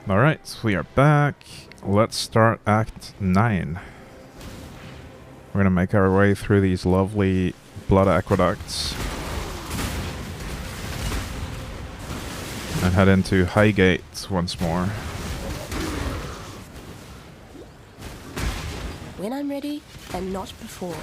Alright, we are back. Let's start Act 9. We're gonna make our way through these lovely blood aqueducts and head into Highgate once more. When I'm ready, and not before.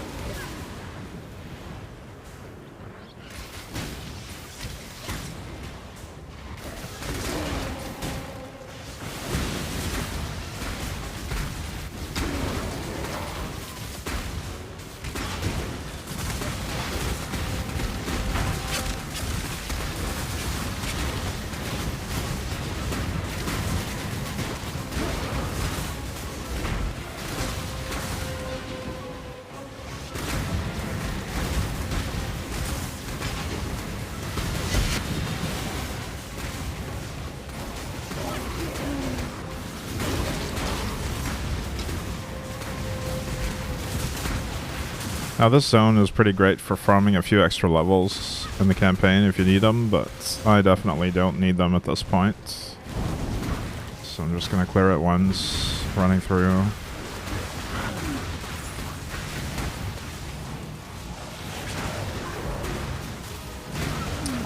Now this zone is pretty great for farming a few extra levels in the campaign if you need them, but I definitely don't need them at this point. So I'm just gonna clear it once, running through.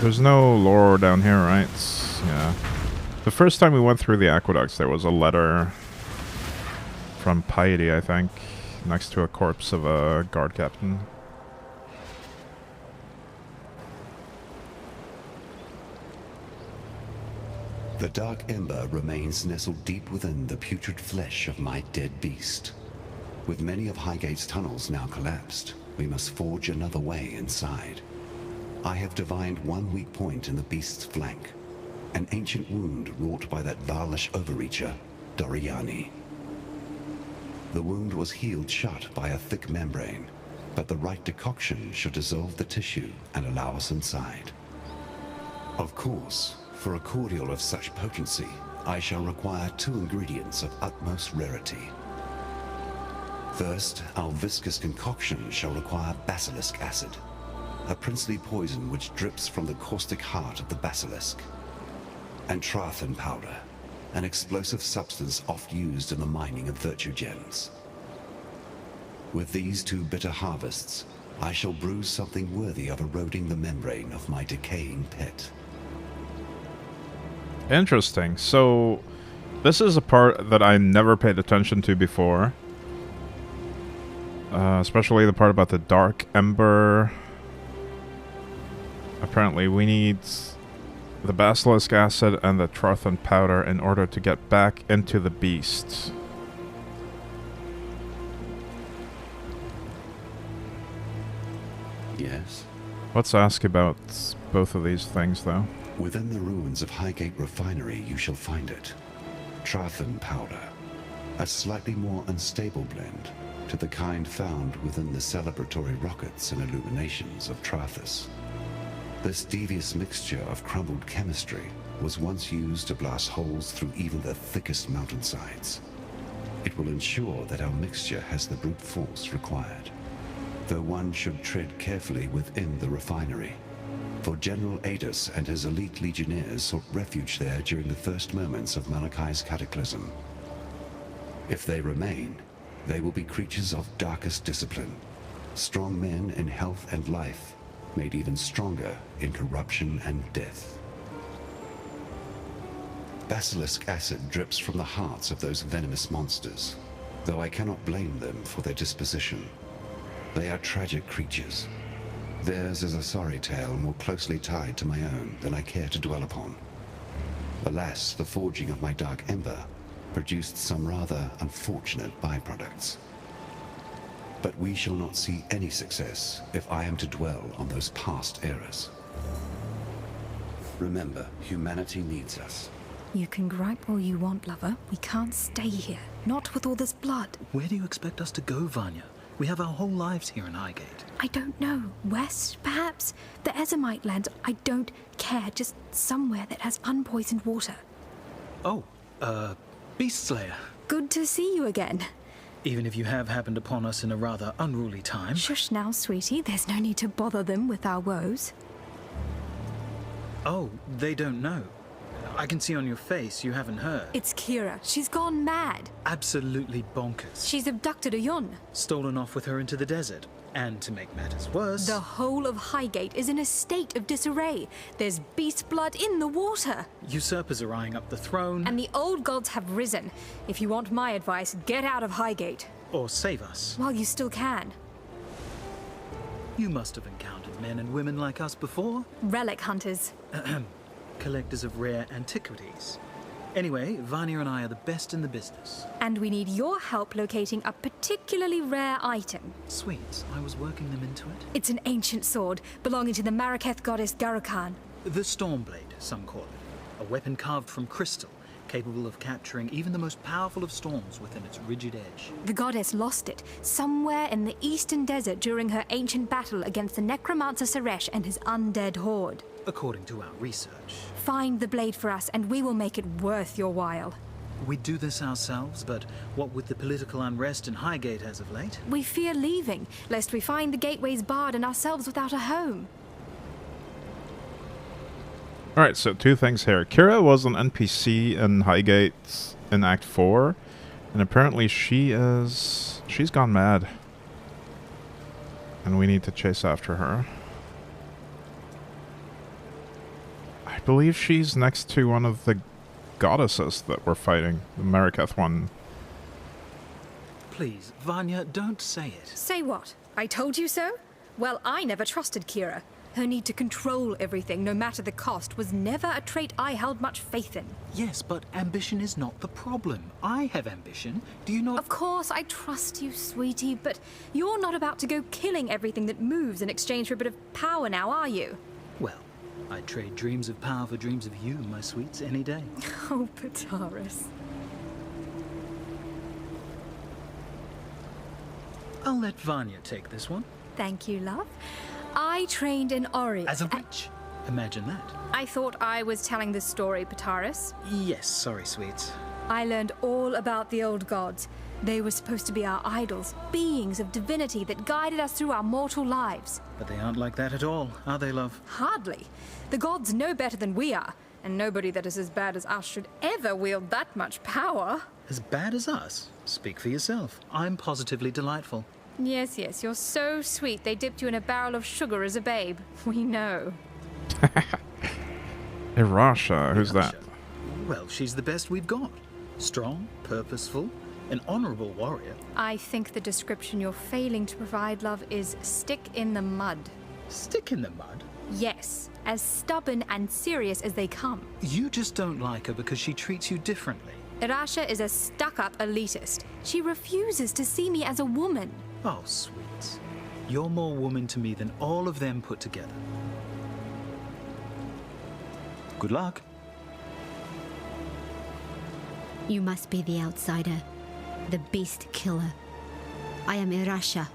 There's no lore down here, right? Yeah. The first time we went through the aqueducts, there was a letter from Piety, I think, next to a corpse of a guard captain. The dark ember remains nestled deep within the putrid flesh of my dead beast. With many of Highgate's tunnels now collapsed, we must forge another way inside. I have divined one weak point in the beast's flank, an ancient wound wrought by that Varlish overreacher, Doriani. The wound was healed shut by a thick membrane, but the right decoction should dissolve the tissue and allow us inside. Of course, for a cordial of such potency, I shall require 2 ingredients of utmost rarity. First, our viscous concoction shall require basilisk acid, a princely poison which drips from the caustic heart of the basilisk, and Trathan powder, an explosive substance oft used in the mining of virtue gems. With these 2 bitter harvests, I shall brew something worthy of eroding the membrane of my decaying pet. Interesting. So, this is a part that I never paid attention to before. Especially the part about the dark ember. Apparently we need the basilisk acid and the Trathan powder in order to get back into the beast. Yes? Let's ask about both of these things, though. Within the ruins of Highgate Refinery you shall find it. Trathan powder. A slightly more unstable blend to the kind found within the celebratory rockets and illuminations of Trathus. This devious mixture of crumbled chemistry was once used to blast holes through even the thickest mountainsides. It will ensure that our mixture has the brute force required, though one should tread carefully within the refinery, for General Adus and his elite legionnaires sought refuge there during the first moments of Malachi's cataclysm. If they remain, they will be creatures of darkest discipline, strong men in health and life, made even stronger in corruption and death. Basilisk acid drips from the hearts of those venomous monsters, though I cannot blame them for their disposition. They are tragic creatures. Theirs is a sorry tale more closely tied to my own than I care to dwell upon. Alas, the forging of my dark ember produced some rather unfortunate byproducts. But we shall not see any success if I am to dwell on those past eras. Remember, humanity needs us. You can gripe all you want, lover. We can't stay here. Not with all this blood. Where do you expect us to go, Vanya? We have our whole lives here in Highgate. I don't know. West, perhaps? The Ezomite lands. I don't care. Just somewhere that has unpoisoned water. Oh, Beast Slayer. Good to see you again. Even if you have happened upon us in a rather unruly time. Shush now, sweetie. There's no need to bother them with our woes. Oh, they don't know. I can see on your face you haven't heard. It's Kira. She's gone mad. Absolutely bonkers. She's abducted Oyun. Stolen off with her into the desert. And to make matters worse... The whole of Highgate is in a state of disarray. There's beast blood in the water. Usurpers are eyeing up the throne. And the old gods have risen. If you want my advice, get out of Highgate. Or save us. While you still can. You must have encountered men and women like us before. Relic hunters. Collectors of rare antiquities. Anyway, Vanya and I are the best in the business. And we need your help locating a particularly rare item. Sweet, I was working them into it. It's an ancient sword belonging to the Marraketh goddess Garukan. The Stormblade, some call it. A weapon carved from crystal, capable of capturing even the most powerful of storms within its rigid edge. The goddess lost it somewhere in the eastern desert during her ancient battle against the necromancer Suresh and his undead horde. According to our research. Find the blade for us and we will make it worth your while. We'd do this ourselves, but what with the political unrest in Highgate as of late? We fear leaving, lest we find the gateways barred and ourselves without a home. Alright, so two things here. Kira was an NPC in Highgate in Act 4, and apparently she's gone mad. And we need to chase after her. I believe she's next to one of the goddesses that we're fighting, the Marraketh one. Please, Vanya, don't say it. Say what? I told you so? Well, I never trusted Kira. Her need to control everything, no matter the cost, was never a trait I held much faith in. Yes, but ambition is not the problem. I have ambition. Do you not... Of course, I trust you, sweetie, but you're not about to go killing everything that moves in exchange for a bit of power now, are you? Well, I'd trade dreams of power for dreams of you, my sweets, any day. Oh, Pataris. I'll let Vanya take this one. Thank you, love. I trained in Oriath. As a witch. Imagine that. I thought I was telling this story, Pataris. Yes, sorry, sweets. I learned all about the old gods. They were supposed to be our idols, beings of divinity that guided us through our mortal lives. But they aren't like that at all, are they, love? Hardly. The gods know better than we are, and nobody that is as bad as us should ever wield that much power. As bad as us? Speak for yourself. I'm positively delightful. Yes, yes, you're so sweet they dipped you in a barrel of sugar as a babe. We know. Irasha, who's that? Well, she's the best we've got. Strong, purposeful, an honorable warrior. I think the description you're failing to provide, love, is stick in the mud. Stick in the mud? Yes, as stubborn and serious as they come. You just don't like her because she treats you differently. Irasha is a stuck-up elitist. She refuses to see me as a woman. Oh, sweet. You're more woman to me than all of them put together. Good luck. You must be the outsider, the beast killer. I am Irasha,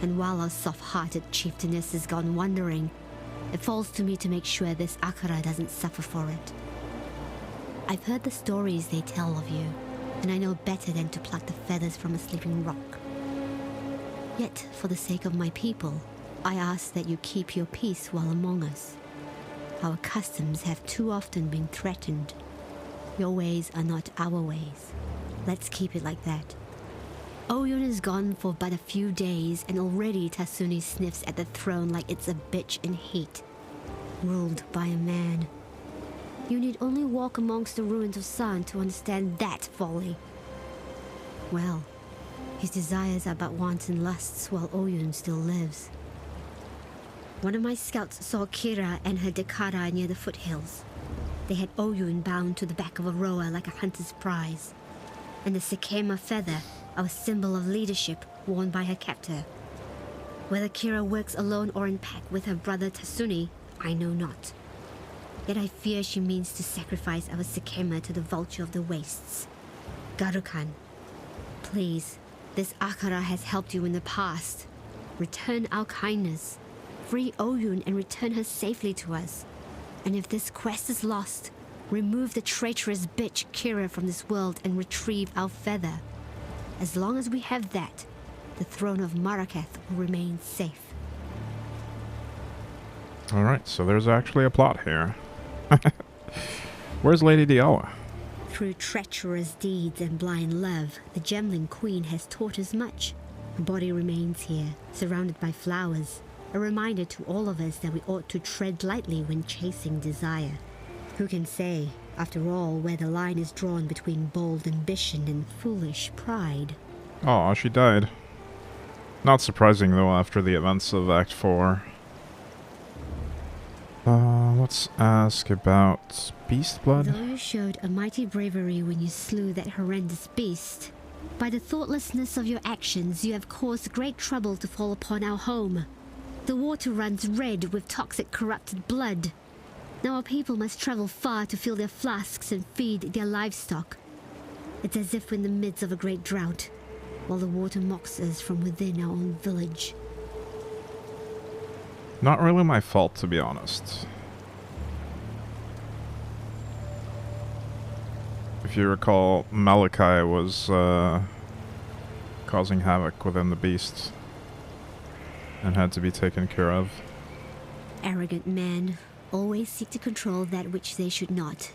and while our soft-hearted chieftainess has gone wandering, it falls to me to make sure this Akara doesn't suffer for it. I've heard the stories they tell of you, and I know better than to pluck the feathers from a sleeping rock. Yet, for the sake of my people, I ask that you keep your peace while among us. Our customs have too often been threatened. Your ways are not our ways. Let's keep it like that. Oyun is gone for but a few days, and already Tasuni sniffs at the throne like it's a bitch in heat. Ruled by a man. You need only walk amongst the ruins of San to understand that folly. Well, his desires are but wants and lusts while Oyun still lives. One of my scouts saw Kira and her Dakara near the foothills. They had Oyun bound to the back of a rower like a hunter's prize, and the Sekema feather, our symbol of leadership, worn by her captor. Whether Kira works alone or in pack with her brother Tasuni, I know not. Yet I fear she means to sacrifice our Sekema to the vulture of the wastes. Garukan, please, this Akara has helped you in the past. Return our kindness. Free Oyun and return her safely to us. And if this quest is lost, remove the traitorous bitch Kira from this world and retrieve our feather. As long as we have that, the throne of Marraketh will remain safe. Alright, so there's actually a plot here. Where's Lady Diala? Through treacherous deeds and blind love, the Gemling Queen has taught us much. Her body remains here, surrounded by flowers, a reminder to all of us that we ought to tread lightly when chasing desire. Who can say, after all, where the line is drawn between bold ambition and foolish pride? Oh, she died. Not surprising, though, after the events of Act 4. Let's ask about Beast Blood. Though you showed a mighty bravery when you slew that horrendous beast, by the thoughtlessness of your actions, you have caused great trouble to fall upon our home. The water runs red with toxic corrupted blood. Now our people must travel far to fill their flasks and feed their livestock. It's as if we're in the midst of a great drought, while the water mocks us from within our own village. Not really my fault, to be honest. If you recall, Malachi was causing havoc within the beast and had to be taken care of. Arrogant men always seek to control that which they should not,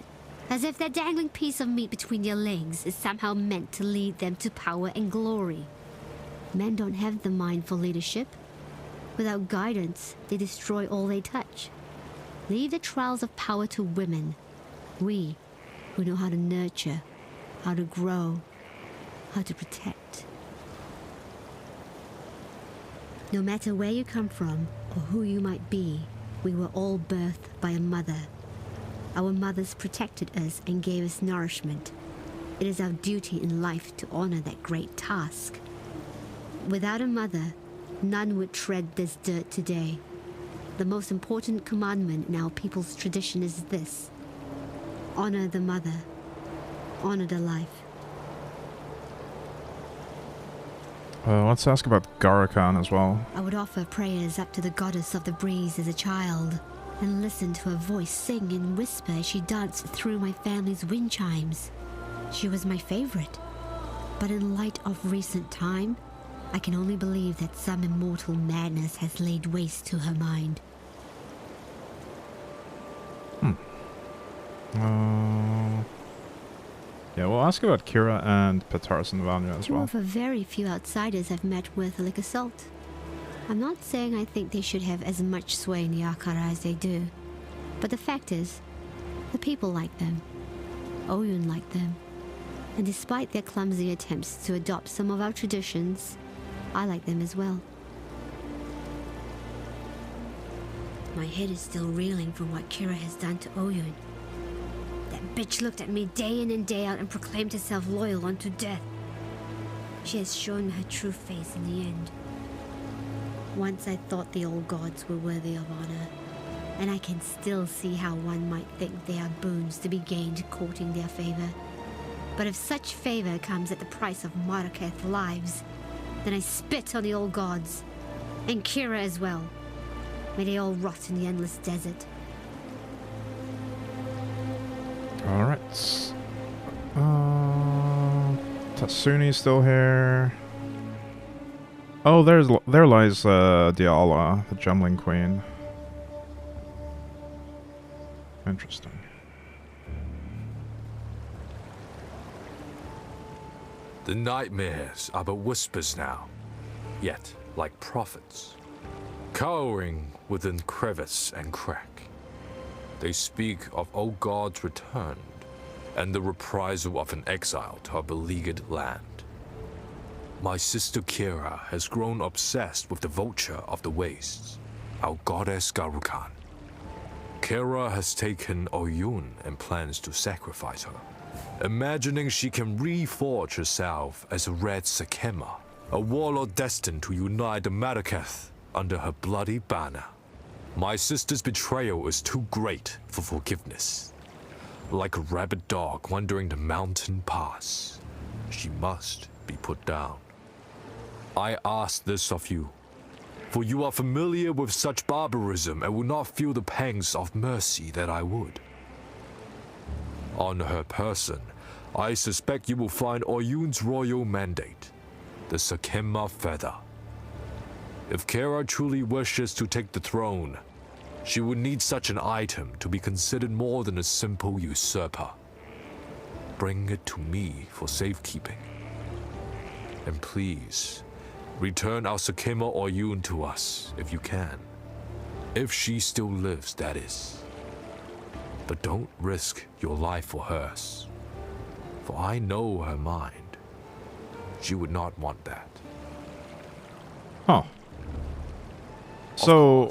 as if that dangling piece of meat between their legs is somehow meant to lead them to power and glory. Men don't have the mind for leadership. Without guidance, they destroy all they touch. Leave the trials of power to women. We, who know how to nurture, how to grow, how to protect. No matter where you come from or who you might be, we were all birthed by a mother. Our mothers protected us and gave us nourishment. It is our duty in life to honor that great task. Without a mother, none would tread this dirt today. The most important commandment in our people's tradition is this: honor the mother, honor the life. Let's ask about Garakan as well. I would offer prayers up to the goddess of the breeze as a child, and listen to her voice sing and whisper as she danced through my family's wind chimes. She was my favorite. But in light of recent time, I can only believe that some immortal madness has laid waste to her mind. Yeah, we'll ask about Kira and Petars and Vanya as Two well. of the very few outsiders I've met with like assault. I'm not saying I think they should have as much sway in the Akara as they do, but the fact is, the people like them. Oyun liked them. And despite their clumsy attempts to adopt some of our traditions, I like them as well. My head is still reeling from what Kira has done to Oyun. That bitch looked at me day in and day out and proclaimed herself loyal unto death. She has shown her true face in the end. Once I thought the old gods were worthy of honor, and I can still see how one might think they are boons to be gained courting their favor. But if such favor comes at the price of Marraketh lives, then I spit on the old gods, and Kira as well. May they all rot in the endless desert. Alright. Tasuni's still here. Oh, there lies Diala, the Gemling Queen. Interesting. The nightmares are but whispers now, yet like prophets, cowering within crevice and crack. They speak of old gods returned, and the reprisal of an exile to our beleaguered land. My sister Kira has grown obsessed with the vulture of the wastes, our goddess Garukan. Kira has taken Oyun and plans to sacrifice her, imagining she can reforge herself as a red Sakema, a warlord destined to unite the Marraketh under her bloody banner. My sister's betrayal is too great for forgiveness. Like a rabid dog wandering the mountain pass, she must be put down. I ask this of you, for you are familiar with such barbarism and will not feel the pangs of mercy that I would. On her person, I suspect you will find Oyun's royal mandate, the Sakema feather. If Kira truly wishes to take the throne, She would need such an item to be considered more than a simple usurper. Bring it to me for safekeeping. And please, return our Sakima Oyun to us if you can. If she still lives, that is. But don't risk your life for hers. For I know her mind. She would not want that. Huh. So,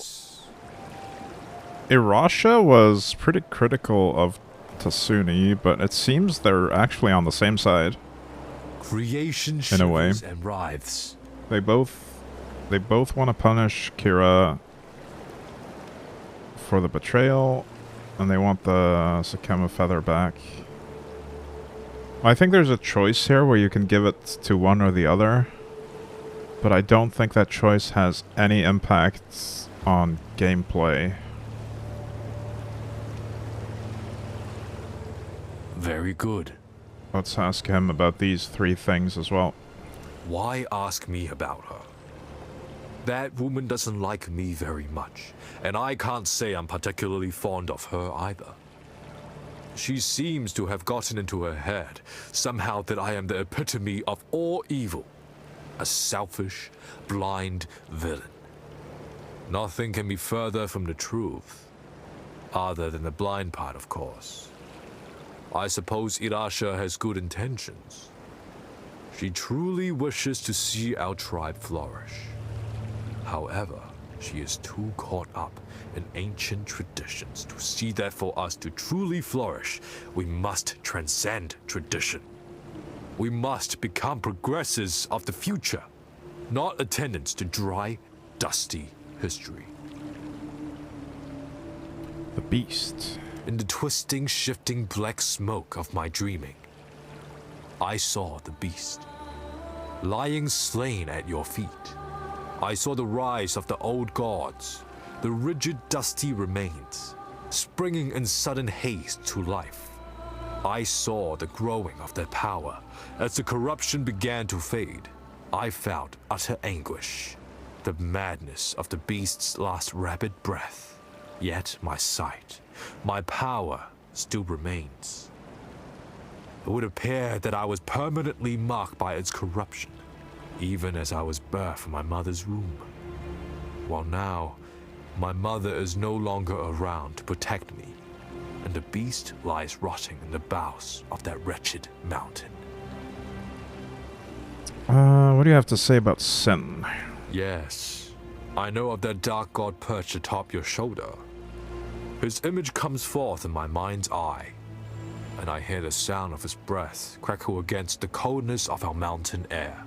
Irasha was pretty critical of Tasuni, but it seems they're actually on the same side. Creation in a way. shivers and writhes. They both want to punish Kira for the betrayal, and they want the Sakema feather back. I think there's a choice here where you can give it to one or the other, but I don't think that choice has any impact on gameplay. Very good. Let's ask him about these 3 things as well. Why ask me about her? That woman doesn't like me very much, and I can't say I'm particularly fond of her either. She seems to have gotten into her head somehow that I am the epitome of all evil. A selfish, blind villain. Nothing can be further from the truth, other than the blind part, of course. I suppose Irasha has good intentions. She truly wishes to see our tribe flourish. However, she is too caught up in ancient traditions to see that for us to truly flourish, we must transcend tradition. We must become progressors of the future, not attendants to dry, dusty history. The beast. In the twisting, shifting black smoke of my dreaming, I saw the beast, lying slain at your feet. I saw the rise of the old gods, the rigid, dusty remains, springing in sudden haste to life. I saw the growing of their power. As the corruption began to fade, I felt utter anguish, the madness of the beast's last rapid breath. Yet my sight, my power, still remains. It would appear that I was permanently marked by its corruption, even as I was birthed from my mother's womb. While now, my mother is no longer around to protect me, and the beast lies rotting in the bowels of that wretched mountain. What do you have to say about Sin? Yes, I know of that dark god perched atop your shoulder. His image comes forth in my mind's eye, and I hear the sound of his breath crackle against the coldness of our mountain air.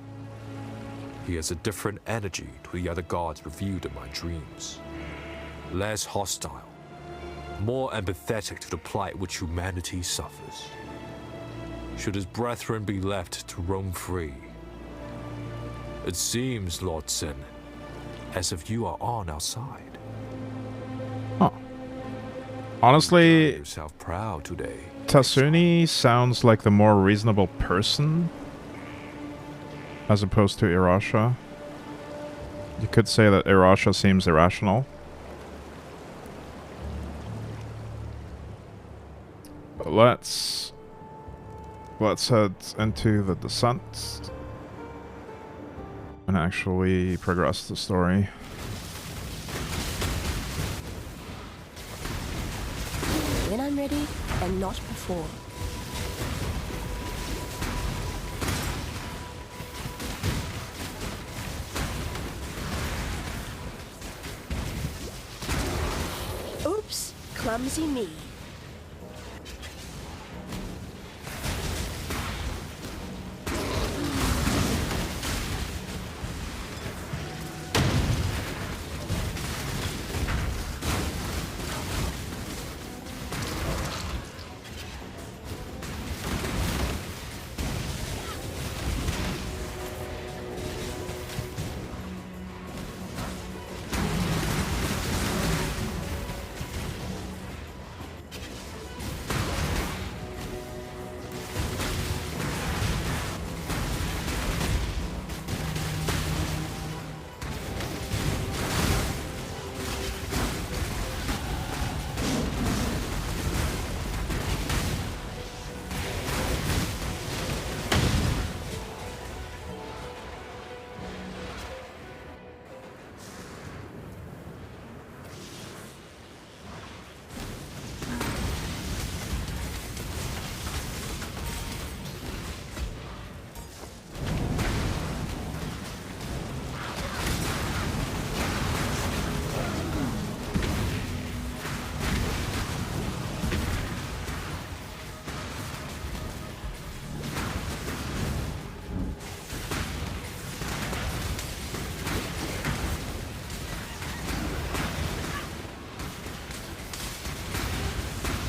He has a different energy to the other gods revealed in my dreams. Less hostile, more empathetic to the plight which humanity suffers. Should his brethren be left to roam free? It seems, Lord Sin, as if you are on our side. Huh. Honestly, You yourself proud today. Tasuni sounds like the more reasonable person as opposed to Irasha. You could say that Irasha seems irrational. But let's head into the descent and actually progress the story. When I'm ready, and not before. Oops, clumsy me.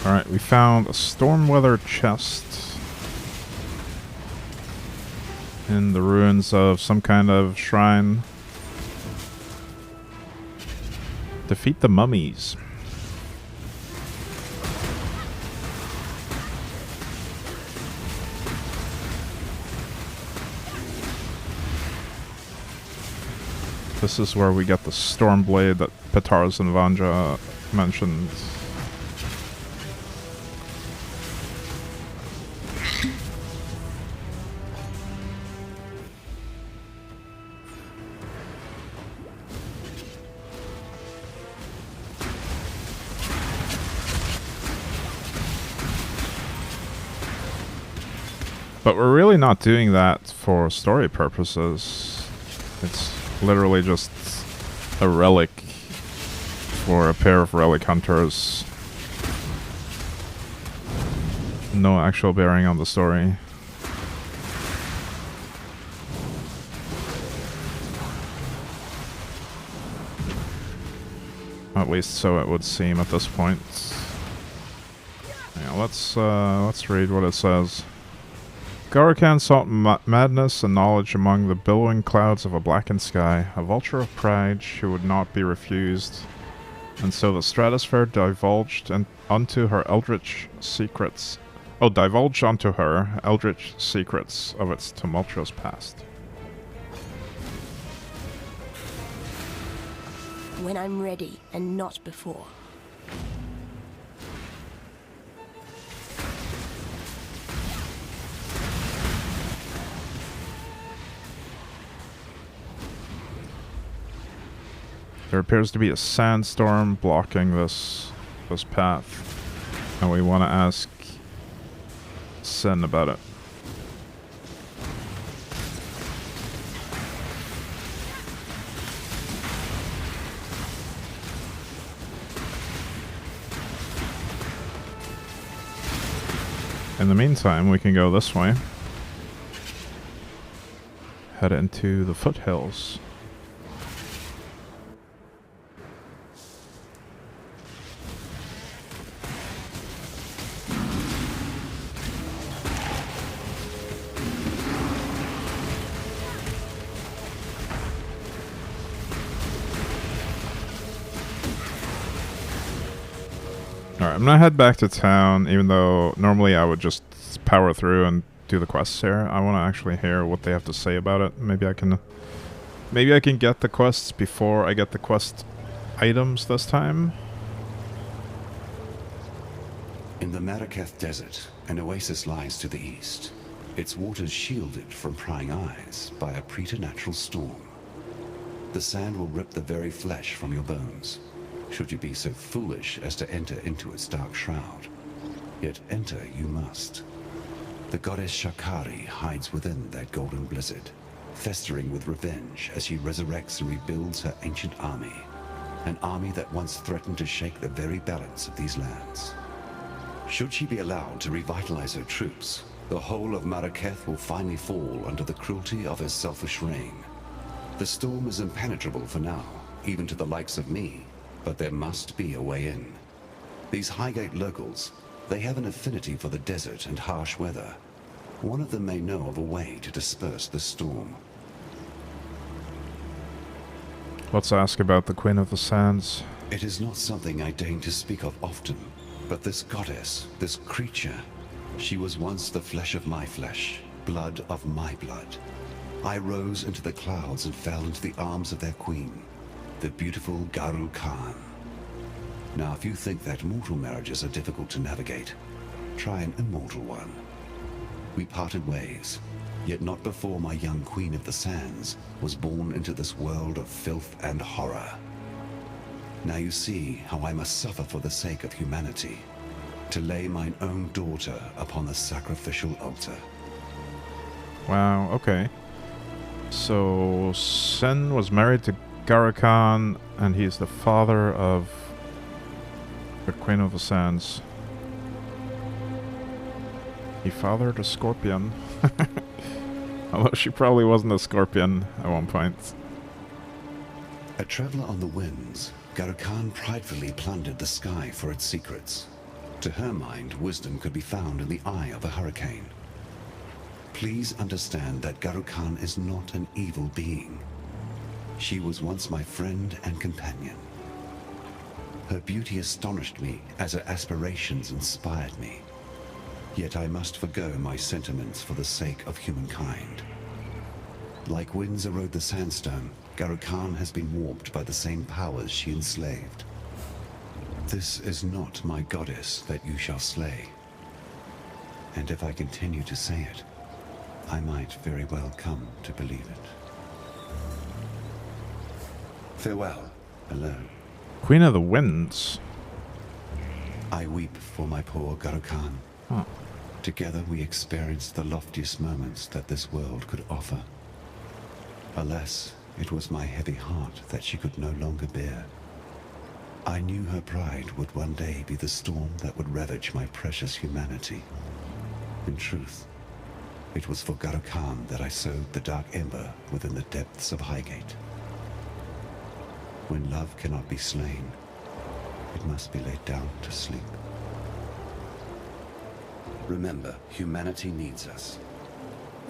Alright, we found a Stormweather chest in the ruins of some kind of shrine. Defeat the mummies. This is where we get the Stormblade that Petars and Vanja mentioned. But we're really not doing that for story purposes. It's literally just a relic for a pair of relic hunters. No actual bearing on the story. At least so it would seem at this point. Yeah, let's read what it says. Garakan sought madness and knowledge among the billowing clouds of a blackened sky, a vulture of pride who would not be refused, and so the stratosphere divulged unto her eldritch secrets. Oh, divulged unto her eldritch secrets of its tumultuous past. When I'm ready, and not before. There appears to be a sandstorm blocking this path, and we want to ask Sen about it. In the meantime, we can go this way. Head into the foothills. Alright, I'm gonna head back to town, even though normally I would just power through and do the quests here. I want to actually hear what they have to say about it. Maybe I can get the quests before I get the quest items this time. In the Marraketh Desert, an oasis lies to the east. Its waters shielded from prying eyes by a preternatural storm. The sand will rip the very flesh from your bones, should you be so foolish as to enter into its dark shroud. Yet enter you must. The goddess Shakari hides within that golden blizzard, festering with revenge as she resurrects and rebuilds her ancient army. An army that once threatened to shake the very balance of these lands. Should she be allowed to revitalize her troops, the whole of Marraketh will finally fall under the cruelty of her selfish reign. The storm is impenetrable for now, even to the likes of me, but there must be a way in. These Highgate locals, they have an affinity for the desert and harsh weather. One of them may know of a way to disperse the storm. Let's ask about the Queen of the Sands. It is not something I deign to speak of often, but this goddess, this creature, she was once the flesh of my flesh, blood of my blood. I rose into the clouds and fell into the arms of their queen, the beautiful Garu Khan. Now, if you think that mortal marriages are difficult to navigate, try an immortal one. We parted ways, yet not before my young Queen of the Sands was born into this world of filth and horror. Now you see how I must suffer for the sake of humanity, to lay mine own daughter upon the sacrificial altar. Wow, okay. So, Sen was married to Garakan, and he's the father of the Queen of the Sands. He fathered a scorpion. Although she probably wasn't a scorpion at one point. A traveler on the winds, Garakan pridefully plundered the sky for its secrets. To her mind, wisdom could be found in the eye of a hurricane. Please understand that Garo-Khan is not an evil being. She was once my friend and companion. Her beauty astonished me as her aspirations inspired me. Yet I must forgo my sentiments for the sake of humankind. Like winds erode the sandstone, Garo-Khan has been warped by the same powers she enslaved. This is not my goddess that you shall slay. And if I continue to say it, I might very well come to believe it. Farewell, alone. Queen of the Winds. I weep for my poor Garo-Khan. Huh. Together we experienced the loftiest moments that this world could offer. Alas, it was my heavy heart that she could no longer bear. I knew her pride would one day be the storm that would ravage my precious humanity. In truth, it was for Garo-Khan that I sowed the dark ember within the depths of Highgate. When love cannot be slain, it must be laid down to sleep. Remember, humanity needs us.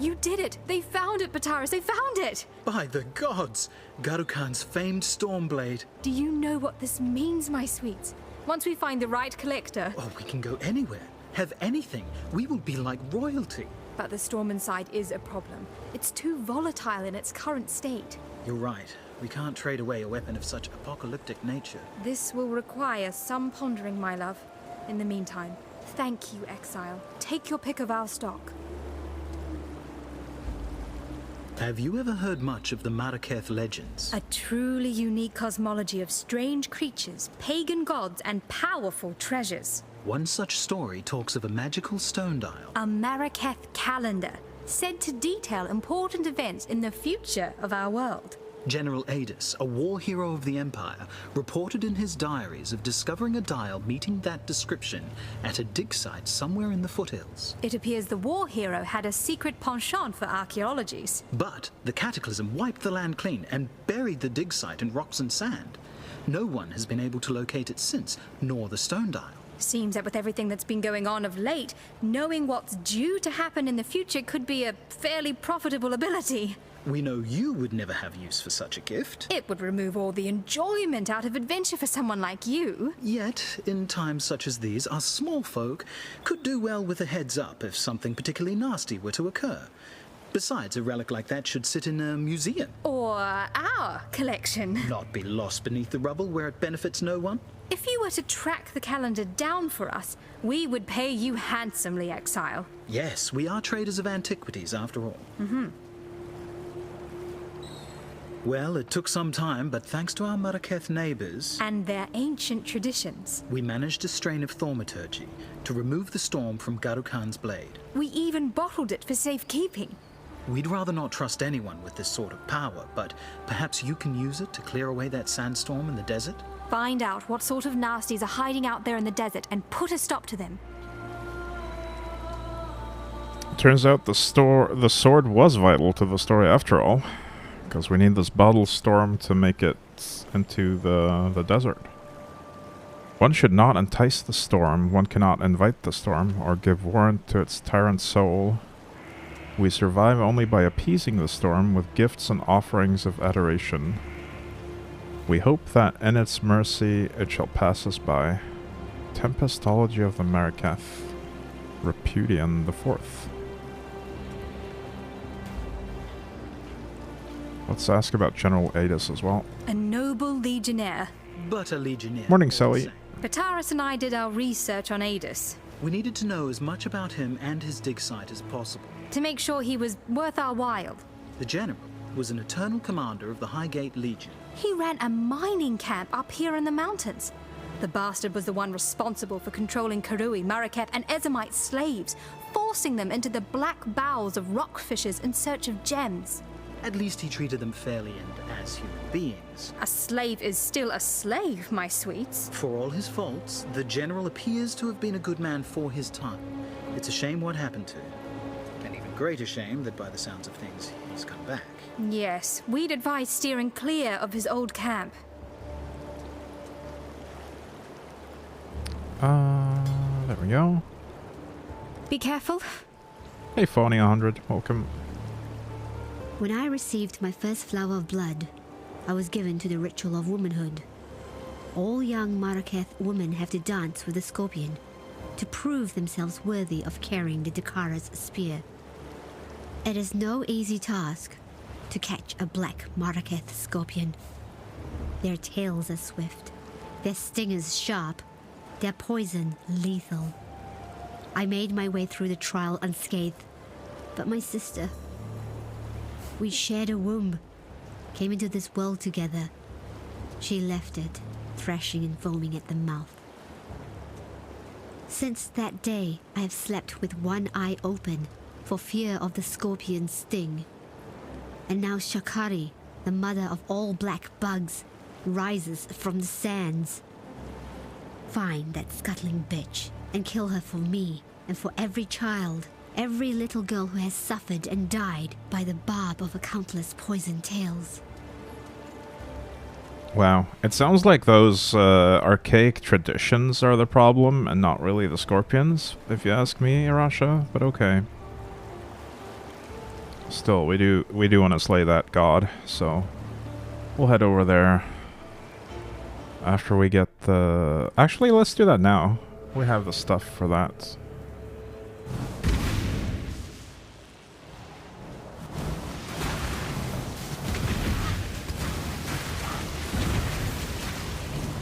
You did it! They found it, Bataris! They found it! By the gods! Garo-Khan's famed Stormblade. Do you know what this means, my sweets? Once we find the right collector... Oh, we can go anywhere. Have anything. We will be like royalty. But the storm inside is a problem. It's too volatile in its current state. You're right. We can't trade away a weapon of such apocalyptic nature. This will require some pondering, my love. In the meantime, thank you, Exile. Take your pick of our stock. Have you ever heard much of the Marraketh legends? A truly unique cosmology of strange creatures, pagan gods, and powerful treasures. One such story talks of a magical stone dial. A Marraketh calendar, said to detail important events in the future of our world. General Adis, a war hero of the Empire, reported in his diaries of discovering a dial meeting that description at a dig site somewhere in the foothills. It appears the war hero had a secret penchant for archaeologies. But the cataclysm wiped the land clean and buried the dig site in rocks and sand. No one has been able to locate it since, nor the stone dial. Seems that with everything that's been going on of late, knowing what's due to happen in the future could be a fairly profitable ability. We know you would never have use for such a gift. It would remove all the enjoyment out of adventure for someone like you. Yet, in times such as these, us small folk could do well with a heads up if something particularly nasty were to occur. Besides, a relic like that should sit in a museum. Or our collection. Not be lost beneath the rubble where it benefits no one. If you were to track the calendar down for us, we would pay you handsomely, Exile. Yes, we are traders of antiquities after all. Well, it took some time, but thanks to our Marraketh neighbors... And their ancient traditions. We managed a strain of thaumaturgy to remove the storm from Garo-Khan's blade. We even bottled it for safekeeping. We'd rather not trust anyone with this sort of power, but perhaps you can use it to clear away that sandstorm in the desert? Find out what sort of nasties are hiding out there in the desert and put a stop to them. Turns out the sword was vital to the story after all, because we need this bottle storm to make it into the desert. One should not entice the storm, one cannot invite the storm, or give warrant to its tyrant soul. We survive only by appeasing the storm with gifts and offerings of adoration. We hope that in its mercy it shall pass us by. Tempestology of the Marraketh, Repudian the Fourth. Let's ask about General Adis as well. A noble legionnaire. But a legionnaire. Morning, all the Sally. same. Bataris and I did our research on Adis We needed to know as much about him and his dig site as possible. to make sure he was worth our while. The general was an eternal commander of the Highgate Legion. He ran a mining camp up here in the mountains. The bastard was the one responsible for controlling Karui, Marraketh, and Ezamite slaves, forcing them into the black bowels of rockfishers in search of gems. At least he treated them fairly and as human beings. A slave is still a slave, my sweets. For all his faults, the general appears to have been a good man for his time. It's a shame what happened to him. An even greater shame that by the sounds of things, he's come back. Yes, we'd advise steering clear of his old camp. there we go. Be careful. Hey, Fawny 100, welcome. When I received my first flower of blood, I was given to the ritual of womanhood. All young Marraketh women have to dance with the scorpion to prove themselves worthy of carrying the Dakara's spear. It is no easy task to catch a black Marraketh scorpion. Their tails are swift, their stingers sharp, their poison lethal. I made my way through the trial unscathed, but my sister, we shared a womb, came into this world together. She left it, thrashing and foaming at the mouth. Since that day, I have slept with one eye open for fear of the scorpion's sting. And now Shakari, the mother of all black bugs, rises from the sands. Find that scuttling bitch and kill her for me and for every child, every little girl who has suffered and died by the barb of a countless poisoned tails. Wow, it sounds like those archaic traditions are the problem and not really the scorpions, if you ask me, Irasha, but okay. Still, we do want to slay that god, so we'll head over there after we get the... Actually, let's do that now. We have the stuff for that.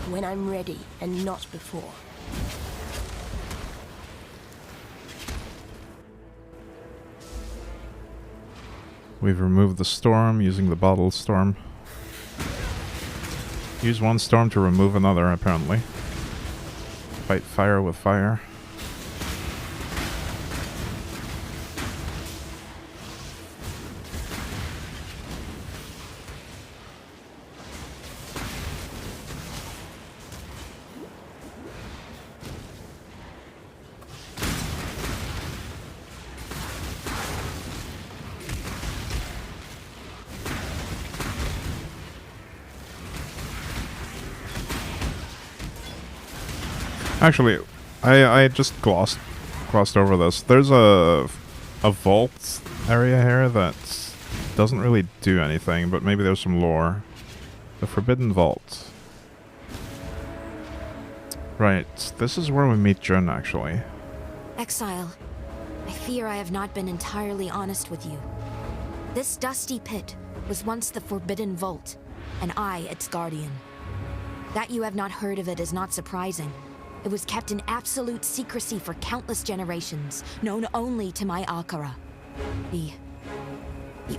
When I'm ready, and not before. We've removed the storm using the bottle storm. Use one storm to remove another, apparently. Fight fire with fire. Actually, I just glossed over this. There's a vault area here that doesn't really do anything, but maybe there's some lore. The Forbidden Vault. Right, this is where we meet Jun, actually. Exile, I fear I have not been entirely honest with you. This dusty pit was once the Forbidden Vault, and I its guardian. That you have not heard of it is not surprising. It was kept in absolute secrecy for countless generations, known only to my Akara. The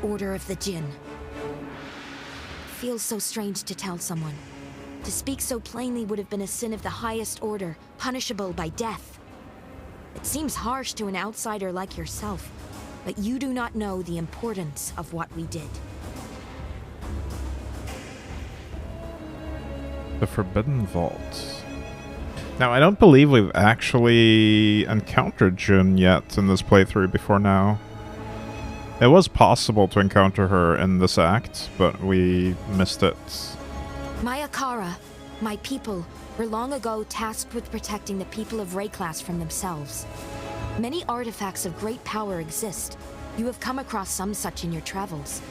Order of the Jinn. It feels so strange to tell someone. To speak so plainly would have been a sin of the highest order, punishable by death. It seems harsh to an outsider like yourself, but you do not know the importance of what we did. The Forbidden Vault. Now, I don't believe we've actually encountered Jun yet in this playthrough before now. It was possible to encounter her in this act, but we missed it. My Akara, my people, were long ago tasked with protecting the people of Wraeclast from themselves. Many artifacts of great power exist. You have come across some such in your travels.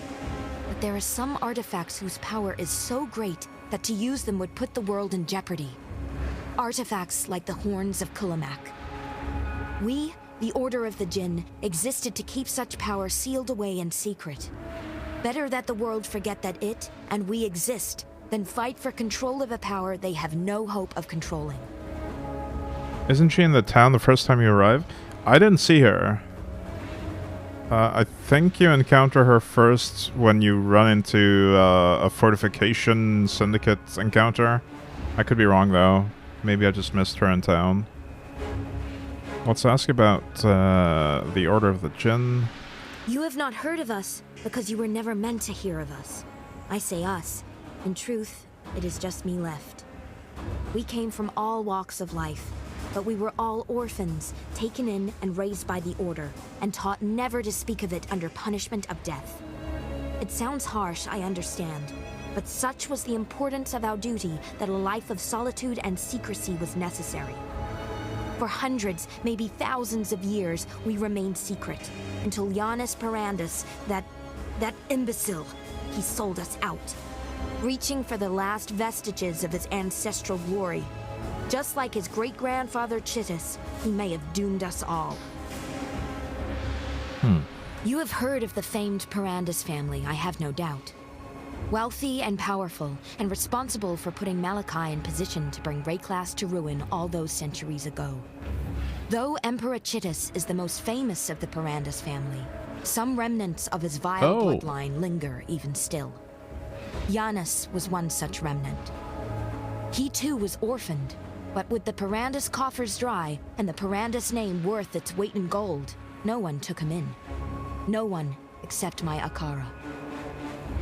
But there are some artifacts whose power is so great that to use them would put the world in jeopardy. Artifacts like the Horns of Kulamak. We, the Order of the Jinn, existed to keep such power sealed away in secret. Better that the world forget that it, and we exist, than fight for control of a power they have no hope of controlling. Isn't she in the town the first time you arrive? I didn't see her. I think you encounter her first when you run into a fortification syndicate encounter. I could be wrong though. Maybe I just missed her in town. Let's ask about the Order of the Jinn. You have not heard of us because you were never meant to hear of us. I say us. In truth, it is just me left. We came from all walks of life, but we were all orphans, taken in and raised by the Order, and taught never to speak of it under punishment of death. It sounds harsh, I understand, but such was the importance of our duty that a life of solitude and secrecy was necessary. For hundreds, maybe thousands of years, we remained secret. Until Giannis Perandus, that imbecile, he sold us out. Reaching for the last vestiges of his ancestral glory. Just like his great-grandfather Chittus, he may have doomed us all. You have heard of the famed Perandus family, I have no doubt. Wealthy and powerful, and responsible for putting Malachi in position to bring Wraeclast to ruin all those centuries ago. Though Emperor Chittus is the most famous of the Perandus family, some remnants of his vile bloodline linger even still. Giannis was one such remnant. He too was orphaned, but with the Perandus coffers dry and the Perandus name worth its weight in gold, no one took him in. No one except my Akara.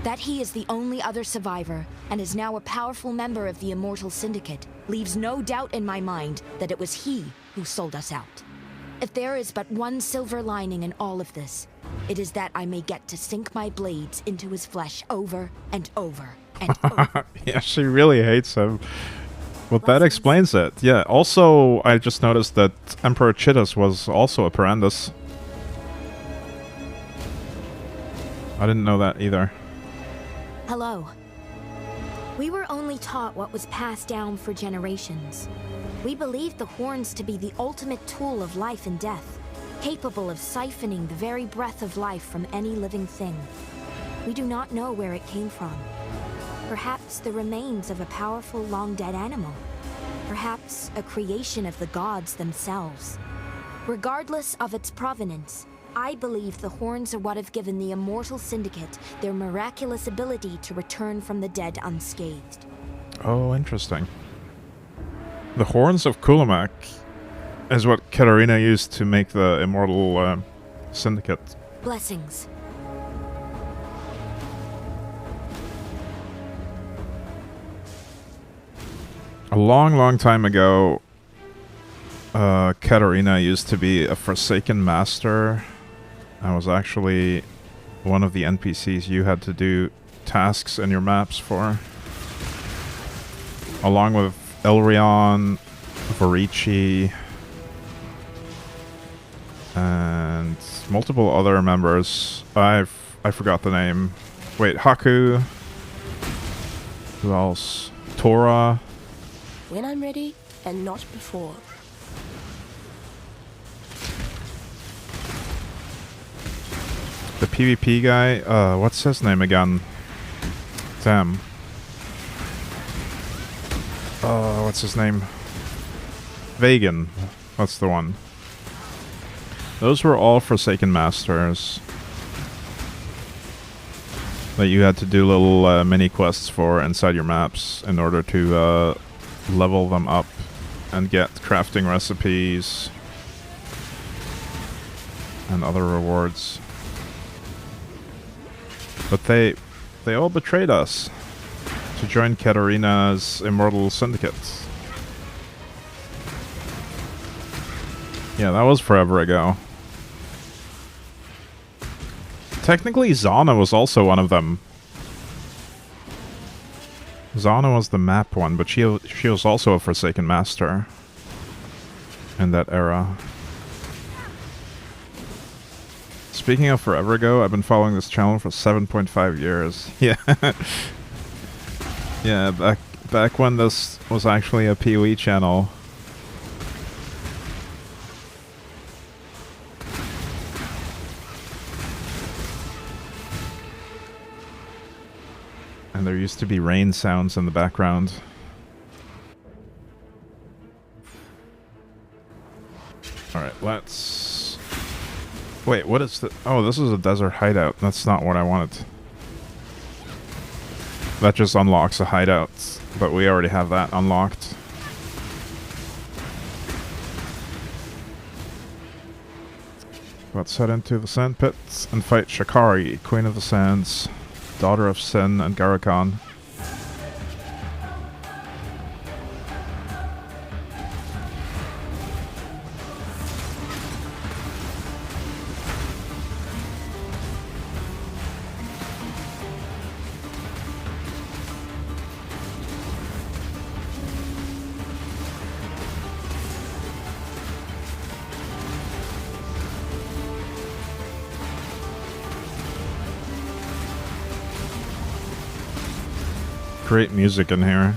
That he is the only other survivor and is now a powerful member of the Immortal Syndicate leaves no doubt in my mind that it was he who sold us out. If there is but one silver lining in all of this, it is that I may get to sink my blades into his flesh over and over and over. Yeah, she really hates him. Well, that explains it. Yeah, also, I just noticed that Emperor Chittus was also a Perandus. I didn't know that either. Hello. We were only taught what was passed down for generations. We believed the horns to be the ultimate tool of life and death, capable of siphoning the very breath of life from any living thing. We do not know where it came from. Perhaps the remains of a powerful, long-dead animal. Perhaps a creation of the gods themselves. Regardless of its provenance, I believe the horns are what have given the Immortal Syndicate their miraculous ability to return from the dead unscathed. Oh, interesting. The horns of Kulamak is what Katarina used to make the Immortal Syndicate. Blessings. A long, long time ago, Katarina used to be a Forsaken Master. I was actually one of the NPCs you had to do tasks in your maps for. Along with Elrion, Varici, and multiple other members. I forgot the name. Wait, Haku. Who else? Tora. When I'm ready, and not before. The PvP guy, what's his name again? Damn. What's his name? Vagan. That's the one. Those were all Forsaken Masters that you had to do little mini quests for inside your maps in order to level them up and get crafting recipes and other rewards. But they all betrayed us to join Katarina's Immortal Syndicate. Yeah, that was forever ago. Technically, Zana was also one of them. Zana was the map one, but she was also a Forsaken Master in that era. Speaking of forever ago, I've been following this channel for 7.5 years. Yeah. Yeah, back when this was actually a PoE channel. And there used to be rain sounds in the background. Alright, let's... Wait, what is the... Oh, this is a desert hideout. That's not what I wanted. That just unlocks a hideout, but we already have that unlocked. Let's head into the sand pits and fight Shakari, Queen of the Sands, Daughter of Sin, and Garakan. Great music in here.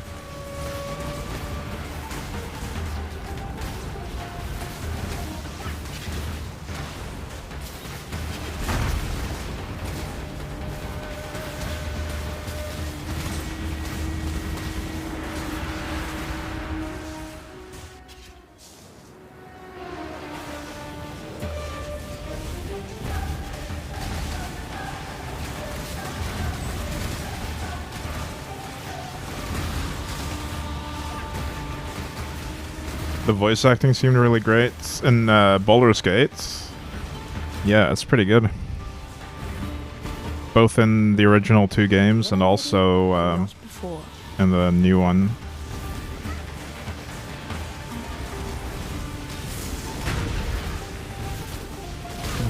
The voice acting seemed really great in Baldur's Gate. Yeah, it's pretty good. Both in the original 2 games and also Not before. in the new one.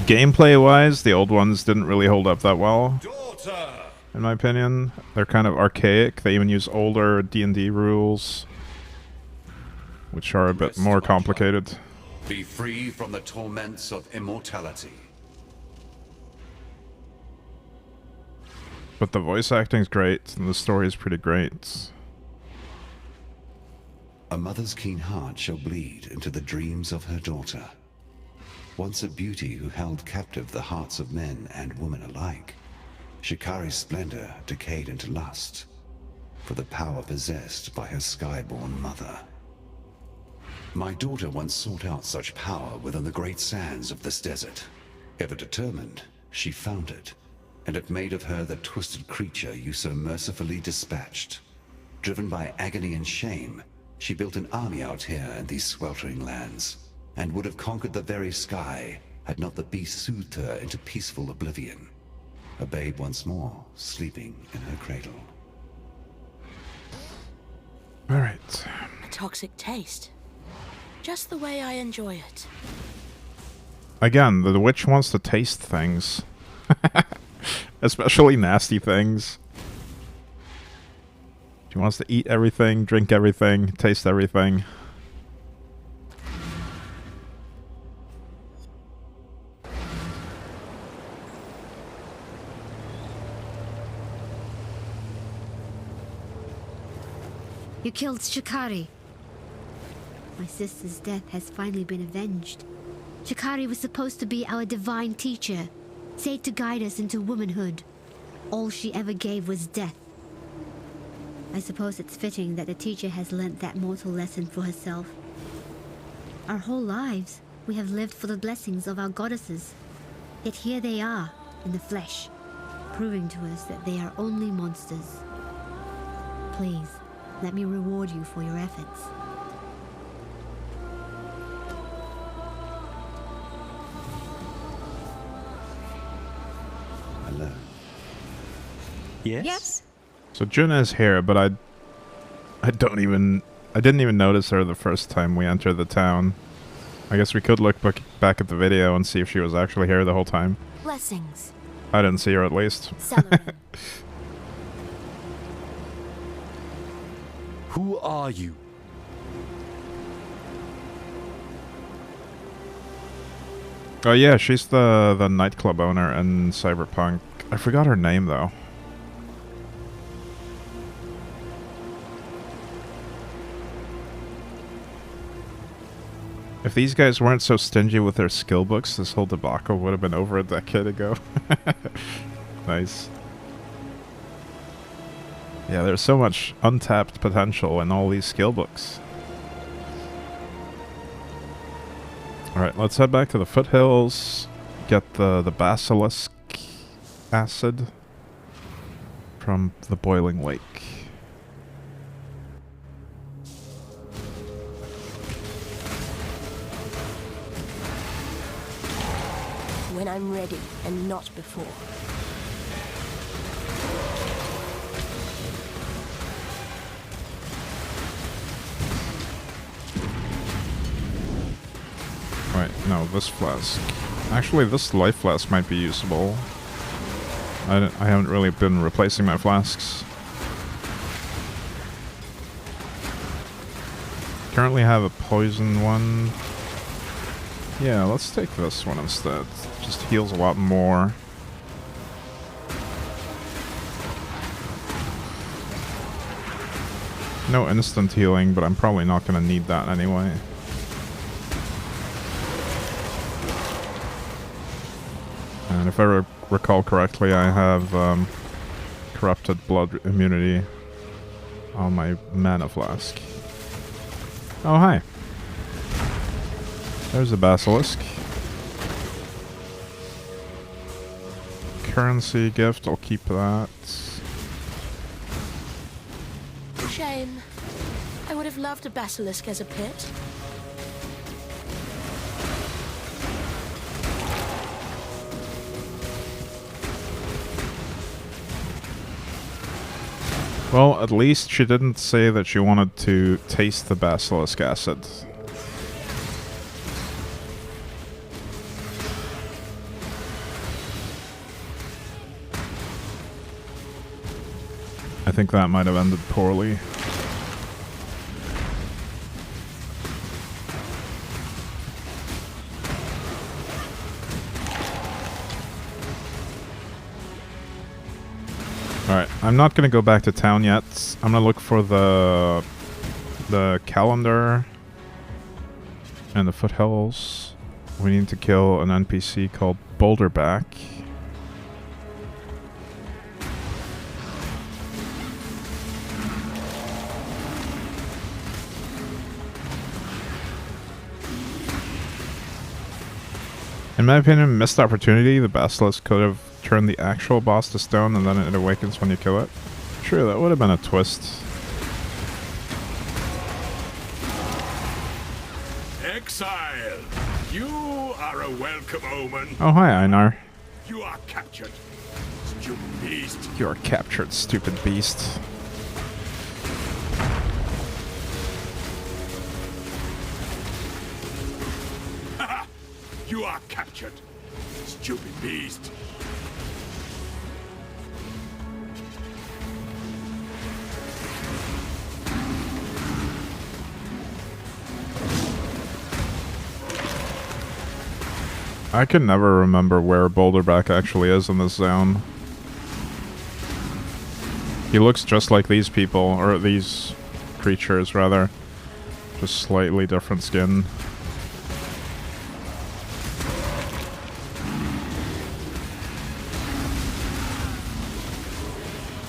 Gameplay-wise, the old ones didn't really hold up that well, in my opinion. They're kind of archaic. They even use older D&D rules, which are a bit more complicated. Be free from the torments of immortality. But the voice acting's great, and the story is pretty great. A mother's keen heart shall bleed into the dreams of her daughter. Once a beauty who held captive the hearts of men and women alike, Shikari's splendor decayed into lust for the power possessed by her skyborn mother. My daughter once sought out such power within the great sands of this desert. Ever determined, she found it, and it made of her the twisted creature you so mercifully dispatched. Driven by agony and shame, she built an army out here in these sweltering lands, and would have conquered the very sky had not the beast soothed her into peaceful oblivion. A babe once more, sleeping in her cradle. Alright. A toxic taste. Just the way I enjoy it. Again, the witch wants to taste things. Especially nasty things. She wants to eat everything, drink everything, taste everything. You killed Shikari. My sister's death has finally been avenged. Shikari was supposed to be our divine teacher, said to guide us into womanhood. All she ever gave was death. I suppose it's fitting that the teacher has learnt that mortal lesson for herself. Our whole lives, we have lived for the blessings of our goddesses. Yet here they are, in the flesh, proving to us that they are only monsters. Please, let me reward you for your efforts. Hello. Yes? Yes? So Juna is here, but I didn't even notice her the first time we entered the town. I guess we could look back at the video and see if she was actually here the whole time. Blessings. I didn't see her at least. Celerin. Who are you? Oh yeah, she's the nightclub owner in Cyberpunk. I forgot her name though. If these guys weren't so stingy with their skill books, this whole debacle would have been over a decade ago. Nice. Yeah, there's so much untapped potential in all these skill books. Alright, let's head back to the foothills, get the basilisk acid from the boiling lake. When I'm ready, and not before. Right, no, this flask. Actually, this life flask might be usable. I haven't really been replacing my flasks. Currently have a poison one. Yeah, let's take this one instead. Just heals a lot more. no instant healing, but I'm probably not going to need that anyway. And if I recall correctly, I have corrupted blood immunity on my mana flask. Oh, hi. There's a basilisk. Currency gift, I'll keep that. Shame. I would have loved a basilisk as a pet. Well, at least she didn't say that she wanted to taste the basilisk acid. I think that might have ended poorly. Alright, I'm not gonna go back to town yet. I'm gonna look for the calendar and the foothills. We need to kill an NPC called Boulderback. In my opinion, missed opportunity. The basilisk could have turned the actual boss to stone and then it awakens when you kill it. True, that would have been a twist. Exile! You are a welcome omen. Oh, hi, Einar. You are captured. Stupid beast. You are captured, stupid beast. You are captured. Stupid beast. I can never remember where Boulderback actually is in this zone. He looks just like these people, or these creatures, rather. Just slightly different skin.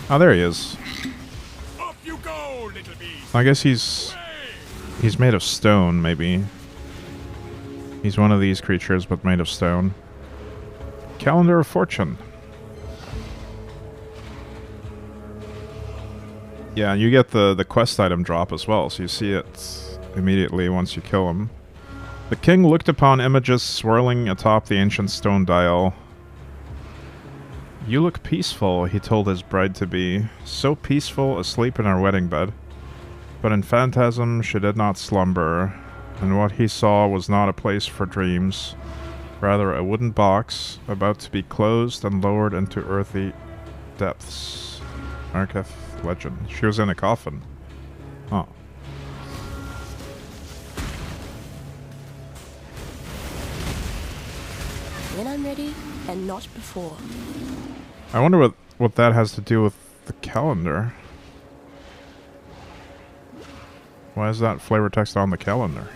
Oh, there he is. Off you go, little beast. I guess he's made of stone, maybe. He's one of these creatures, but made of stone. Calendar of Fortune. Yeah, you get the quest item drop as well, so you see it immediately once you kill him. The king looked upon images swirling atop the ancient stone dial. You look peaceful, he told his bride-to-be. So peaceful, asleep in her wedding bed. But in phantasm, she did not slumber. And what he saw was not a place for dreams, rather a wooden box about to be closed and lowered into earthy depths. Wraeclast legend. She was in a coffin. Oh. When I'm ready, and not before. I wonder what that has to do with the calendar. Why is that flavor text on the calendar?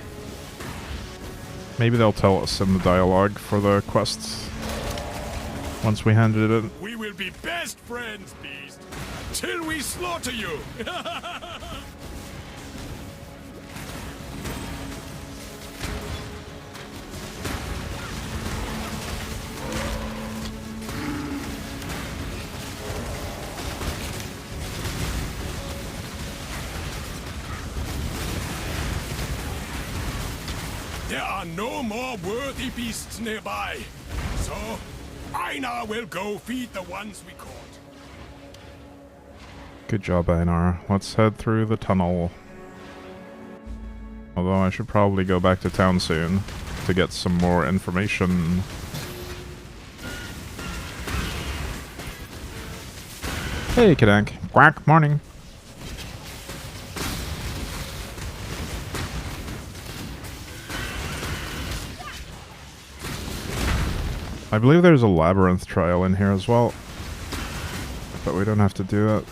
Maybe they'll tell us in the dialogue for the quests once we handed it in. We will be best friends, beast, till we slaughter you. There are no more worthy beasts nearby, so Einar will go feed the ones we caught. Good job, Einar. Let's head through the tunnel. Although I should probably go back to town soon to get some more information. Hey, Kadank. Quack, morning. I believe there's a labyrinth trial in here as well, but we don't have to do it.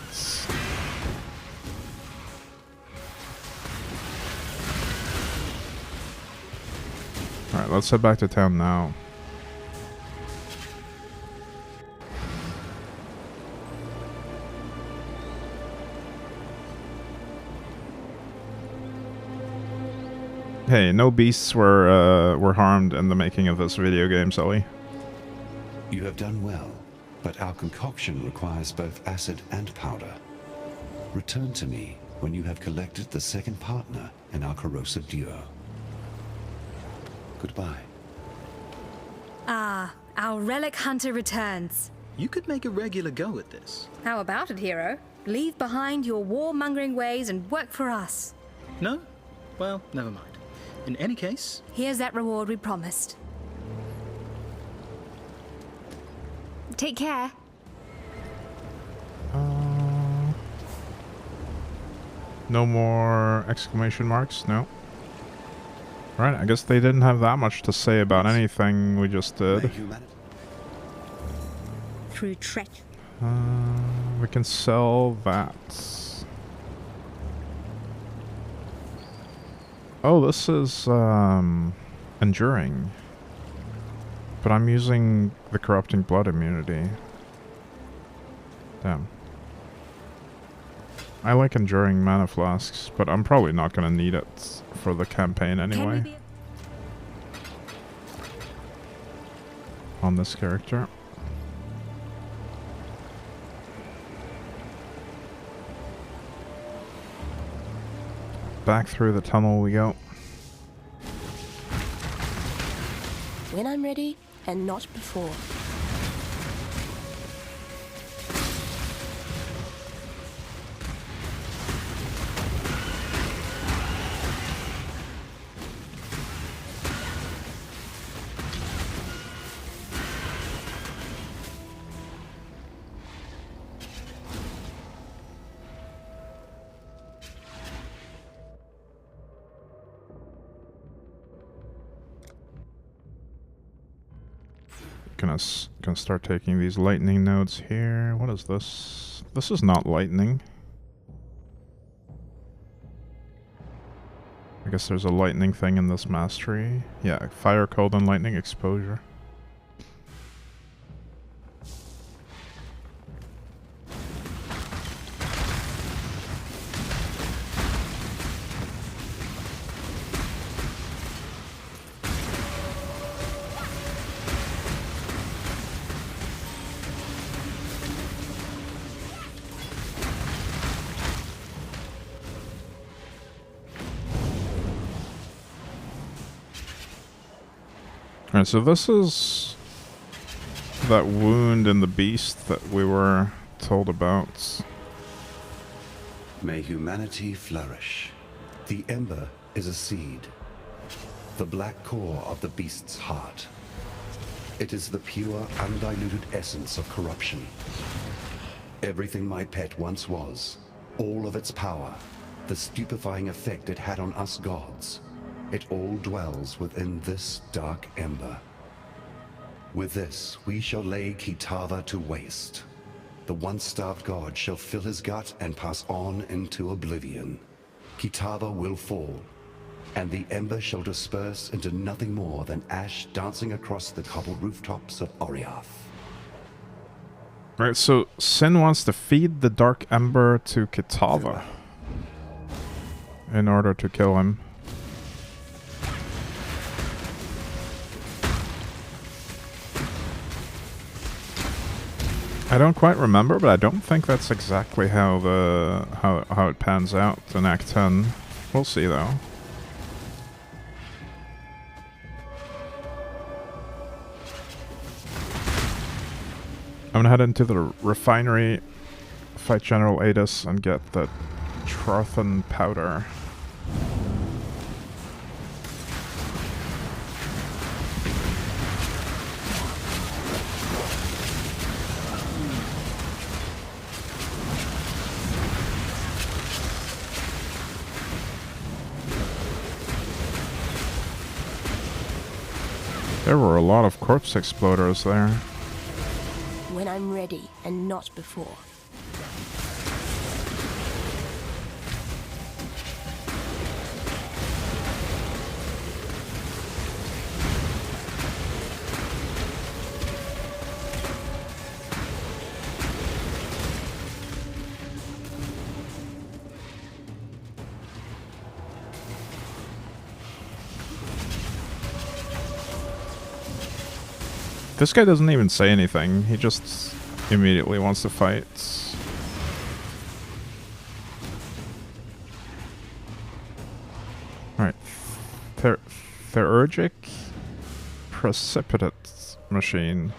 Alright, let's head back to town now. Hey, no beasts were harmed in the making of this video game, Sully. You have done well, but our concoction requires both acid and powder. Return to me when you have collected the second partner in our corrosive duo. Goodbye. Ah, our relic hunter returns. You could make a regular go at this. How about it, hero? Leave behind your warmongering ways and work for us. No? Well, never mind. In any case... Here's that reward we promised. Take care. No more exclamation marks? No. Right, I guess they didn't have that much to say about anything we just did. Through treachery. We can sell that. Oh, this is enduring. But I'm using the corrupting blood immunity. Damn. I like enduring mana flasks, but I'm probably not gonna need it for the campaign anyway. On this character. Back through the tunnel we go. When I'm ready, and not before. Gonna start taking these lightning nodes here. What is this? This is not lightning. I guess there's a lightning thing in this mastery. Yeah, fire, cold, and lightning exposure. Alright, so this is that wound in the beast that we were told about. May humanity flourish. The ember is a seed, the black core of the beast's heart. It is the pure, undiluted essence of corruption. Everything my pet once was, all of its power, the stupefying effect it had on us gods, it all dwells within this dark ember. With this, we shall lay Kitava to waste. The once-starved god shall fill his gut and pass on into oblivion. Kitava will fall, and the ember shall disperse into nothing more than ash dancing across the cobbled rooftops of Oriath. Right, so Sin wants to feed the dark ember to Kitava in order to kill him. I don't quite remember, but I don't think that's exactly how how it pans out in Act 10. We'll see though. I'm gonna head into the refinery, fight General Adis, and get the Trothan powder. There were a lot of corpse exploders there. When I'm ready, and not before. This guy doesn't even say anything. He just immediately wants to fight. Alright. Theurgic Precipitate Machine.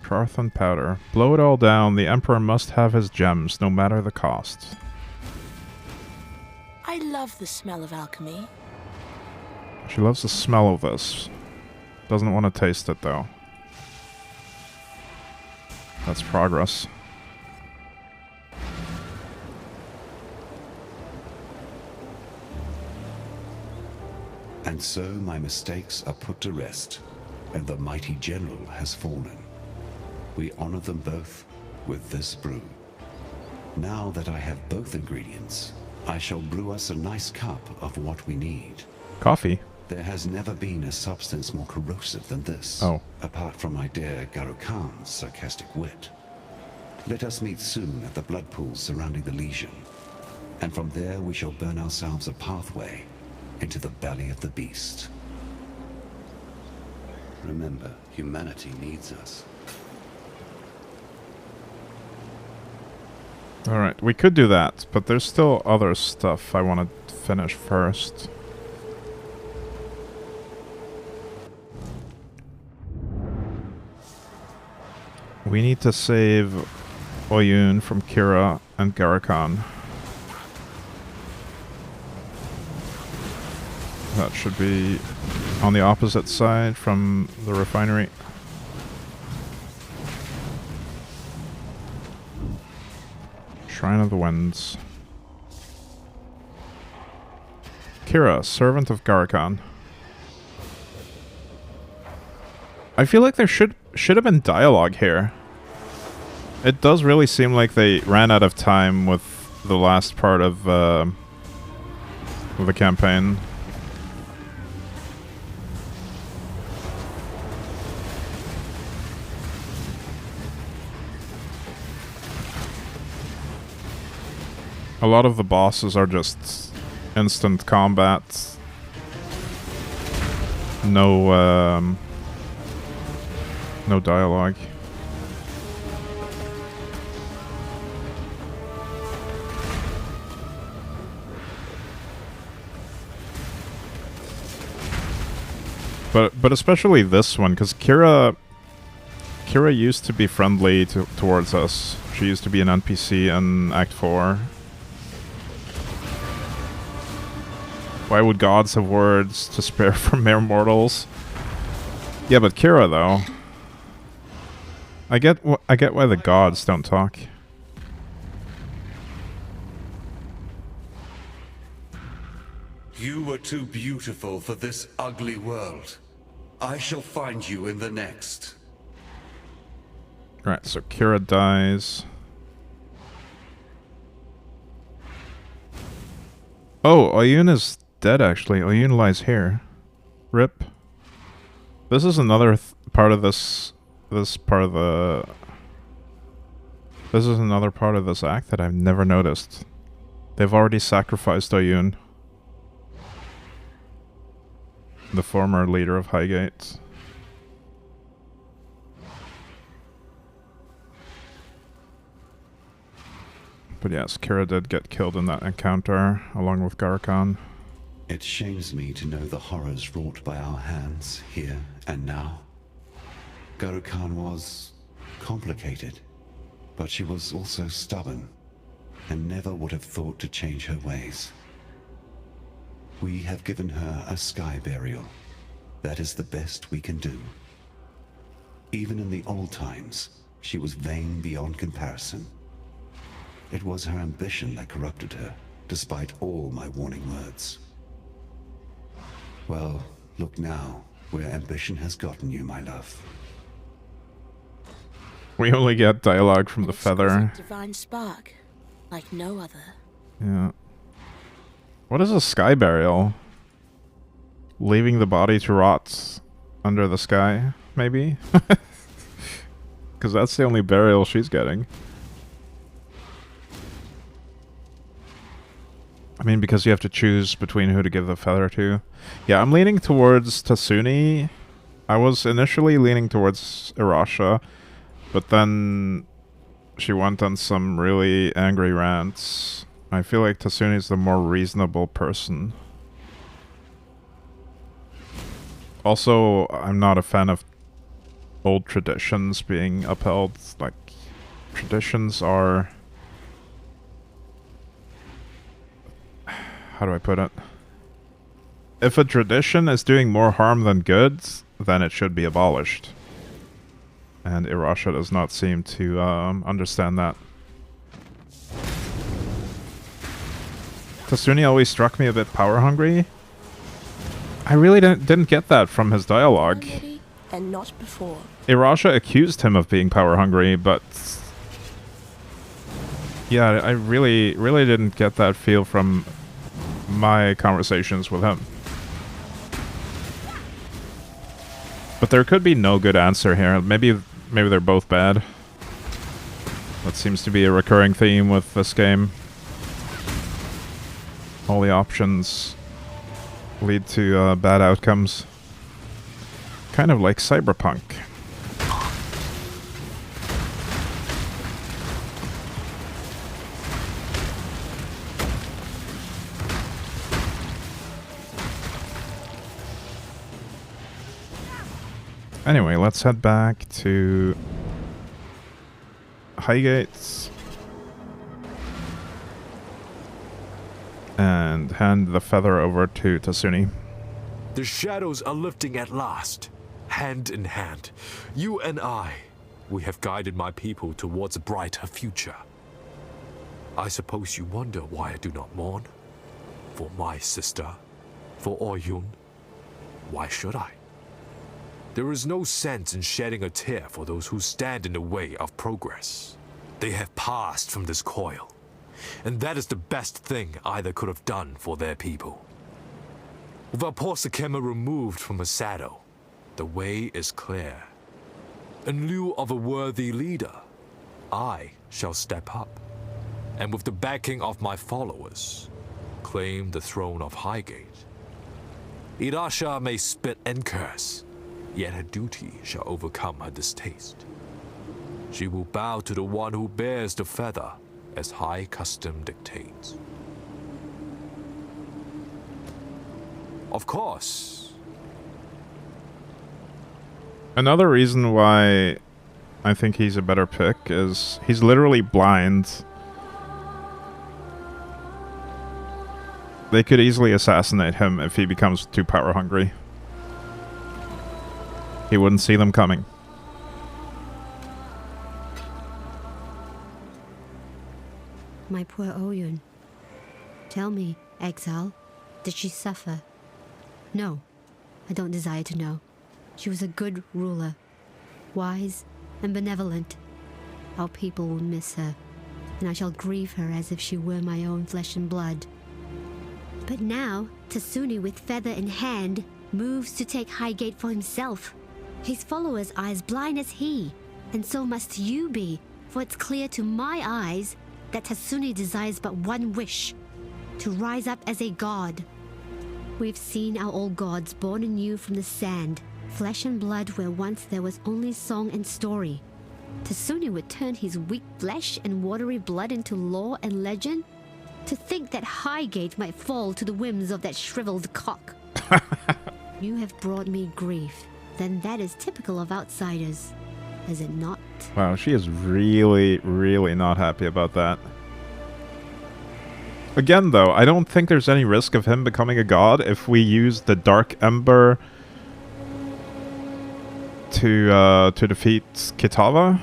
Carthan Powder. Blow it all down. The Emperor must have his gems, no matter the cost. I love the smell of alchemy. She loves the smell of this. Doesn't want to taste it, though. That's progress. And so my mistakes are put to rest, and the mighty general has fallen. We honor them both with this brew. Now that I have both ingredients, I shall brew us a nice cup of what we need. Coffee? There has never been a substance more corrosive than this. Oh. Apart from my dear Garo-Khan's sarcastic wit. Let us meet soon at the blood pools surrounding the Legion. And from there we shall burn ourselves a pathway into the belly of the beast. Remember, humanity needs us. Alright, we could do that, but there's still other stuff I want to finish first. We need to save Oyun from Kira and Garakan. That should be on the opposite side from the refinery. Shrine of the Winds. Kira, servant of Garakan. I feel like there should have been dialogue here. It does really seem like they ran out of time with the last part of the campaign. A lot of the bosses are just instant combat. No dialogue. But especially this one, because Kira used to be friendly towards us. She used to be an NPC in Act 4. Why would gods have words to spare from mere mortals? Yeah, but Kira though. I get why the gods don't talk. You were too beautiful for this ugly world. I shall find you in the next. Right, so Kira dies. Oh, Oyun is dead actually. Oyun lies here. Rip. This is another part of this part of the... This is another part of this act that I've never noticed. They've already sacrificed Oyun, the former leader of Highgate. But yes, Kira did get killed in that encounter, along with Garakan. It shames me to know the horrors wrought by our hands, here and now. Garo-Khan was complicated, but she was also stubborn, and never would have thought to change her ways. We have given her a sky burial. That is the best we can do. Even in the old times, she was vain beyond comparison. It was her ambition that corrupted her, despite all my warning words. Well, look now, where ambition has gotten you, my love. We only get dialogue from the feather. Divine spark, like no other. Yeah. What is a sky burial? Leaving the body to rot under the sky, maybe? Because that's the only burial she's getting. I mean, because you have to choose between who to give the feather to. Yeah, I'm leaning towards Tasuni. I was initially leaning towards Irasha, but then she went on some really angry rants. I feel like Tasuni is the more reasonable person. Also, I'm not a fan of old traditions being upheld. Like, traditions are... How do I put it? If a tradition is doing more harm than good, then it should be abolished. And Irasha does not seem to understand that. Tasuni always struck me a bit power-hungry. I really didn't get that from his dialogue. And not before. Irasha accused him of being power-hungry, but... Yeah, I really didn't get that feel from my conversations with him. But there could be no good answer here. Maybe they're both bad. That seems to be a recurring theme with this game. All the options lead to bad outcomes. Kind of like Cyberpunk. Anyway, let's head back to Highgates and hand the feather over to Tasuni. The shadows are lifting at last, hand in hand. You and I, we have guided my people towards a brighter future. I suppose you wonder why I do not mourn? For my sister? For Oyun? Why should I? There is no sense in shedding a tear for those who stand in the way of progress. They have passed from this coil, and that is the best thing either could have done for their people. With our Porsikema removed from Asado, the way is clear. In lieu of a worthy leader, I shall step up, and with the backing of my followers, claim the throne of Highgate. Irasha may spit and curse, yet her duty shall overcome her distaste. She will bow to the one who bears the feather, as high custom dictates. Of course. Another reason why I think he's a better pick is he's literally blind. They could easily assassinate him if he becomes too power hungry. He wouldn't see them coming. My poor Oyun. Tell me, Exile, did she suffer? No, I don't desire to know. She was a good ruler, wise and benevolent. Our people will miss her, and I shall grieve her as if she were my own flesh and blood. But now, Tasuni with feather in hand moves to take Highgate for himself. His followers are as blind as he, and so must you be, for it's clear to my eyes that Tasuni desires but one wish, to rise up as a god. We've seen our old gods born anew from the sand, flesh and blood where once there was only song and story. Tasuni would turn his weak flesh and watery blood into lore and legend? To think that Highgate might fall to the whims of that shriveled cock. You have brought me grief. Then that is typical of outsiders, is it not? Wow, she is really, really not happy about that. Again, though, I don't think there's any risk of him becoming a god if we use the Dark Ember to defeat Kitava.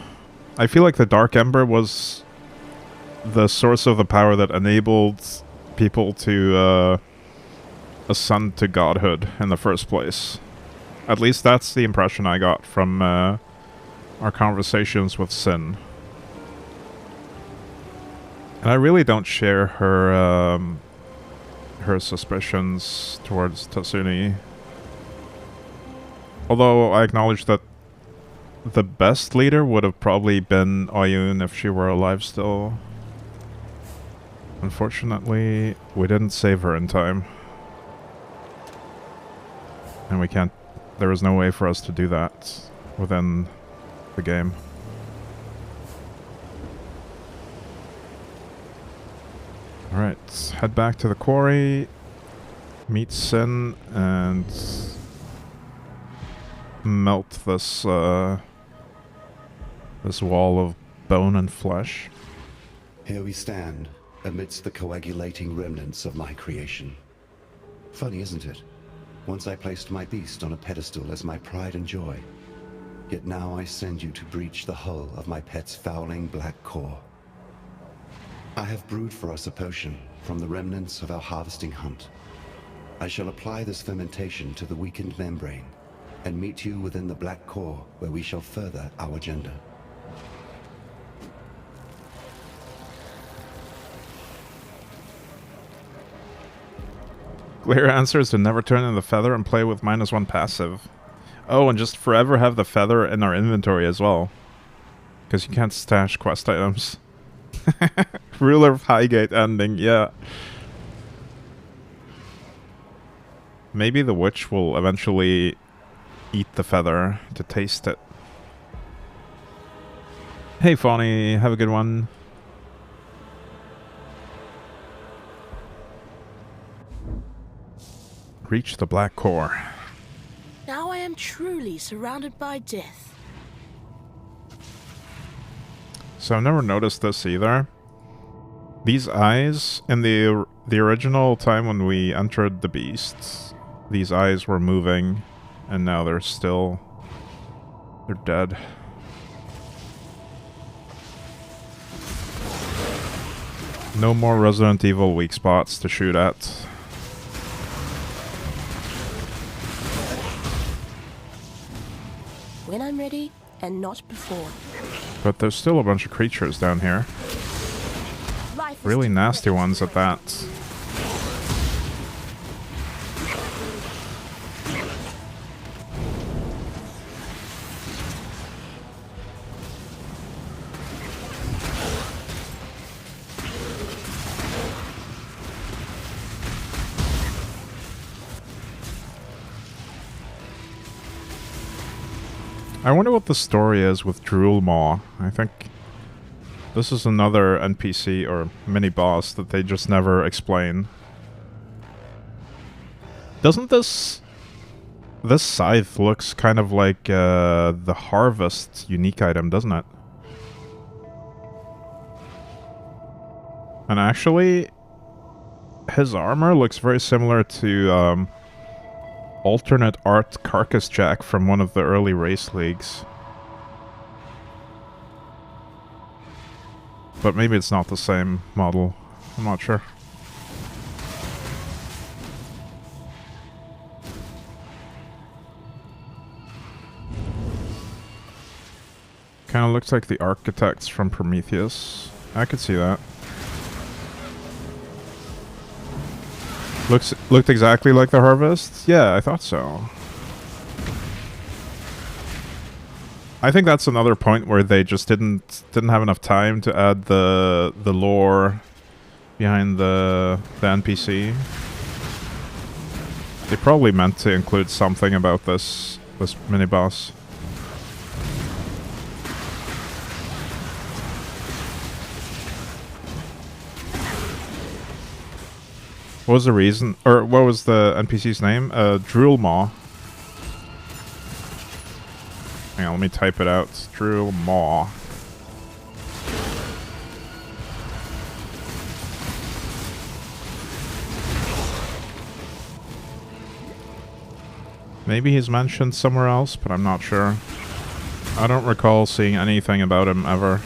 I feel like the Dark Ember was the source of the power that enabled people to ascend to godhood in the first place. At least that's the impression I got from our conversations with Sin. And I really don't share her her suspicions towards Tasuni. Although I acknowledge that the best leader would have probably been Oyun if she were alive still. Unfortunately, we didn't save her in time. And we can't... There is no way for us to do that within the game. Alright, head back to the quarry, meet Sin, and melt this, this wall of bone and flesh. Here we stand, amidst the coagulating remnants of my creation. Funny, isn't it? Once I placed my beast on a pedestal as my pride and joy. Yet now I send you to breach the hull of my pet's fouling black core. I have brewed for us a potion from the remnants of our harvesting hunt. I shall apply this fermentation to the weakened membrane and meet you within the black core where we shall further our agenda. Clear answer is to never turn in the feather and play with -1 passive. Oh, and just forever have the feather in our inventory as well. Because you can't stash quest items. Ruler of Highgate ending, yeah. Maybe the witch will eventually eat the feather to taste it. Hey Fawny, have a good one. Reach the black core. Now I am truly surrounded by death. So I've never noticed this either. These eyes, in the original time when we entered the beasts, these eyes were moving, and now they're still... they're dead. No more Resident Evil weak spots to shoot at. When I'm ready, and not before. But there's still a bunch of creatures down here. Really nasty ones at that. I wonder what the story is with Drool Maw. I think this is another NPC or mini-boss that they just never explain. Doesn't this scythe looks kind of like the Harvest unique item, doesn't it? And actually, his armor looks very similar to alternate art Carcass Jack from one of the early race leagues. But maybe it's not the same model. I'm not sure. Kind of looks like the architects from Prometheus. I could see that. Looked exactly like the Harvest? Yeah, I thought so. I think that's another point where they just didn't have enough time to add the lore behind the NPC. They probably meant to include something about this mini boss. What was the reason, or what was the NPC's name? Drool Maw. Hang on, let me type it out. Drool Maw. Maybe he's mentioned somewhere else, but I'm not sure. I don't recall seeing anything about him ever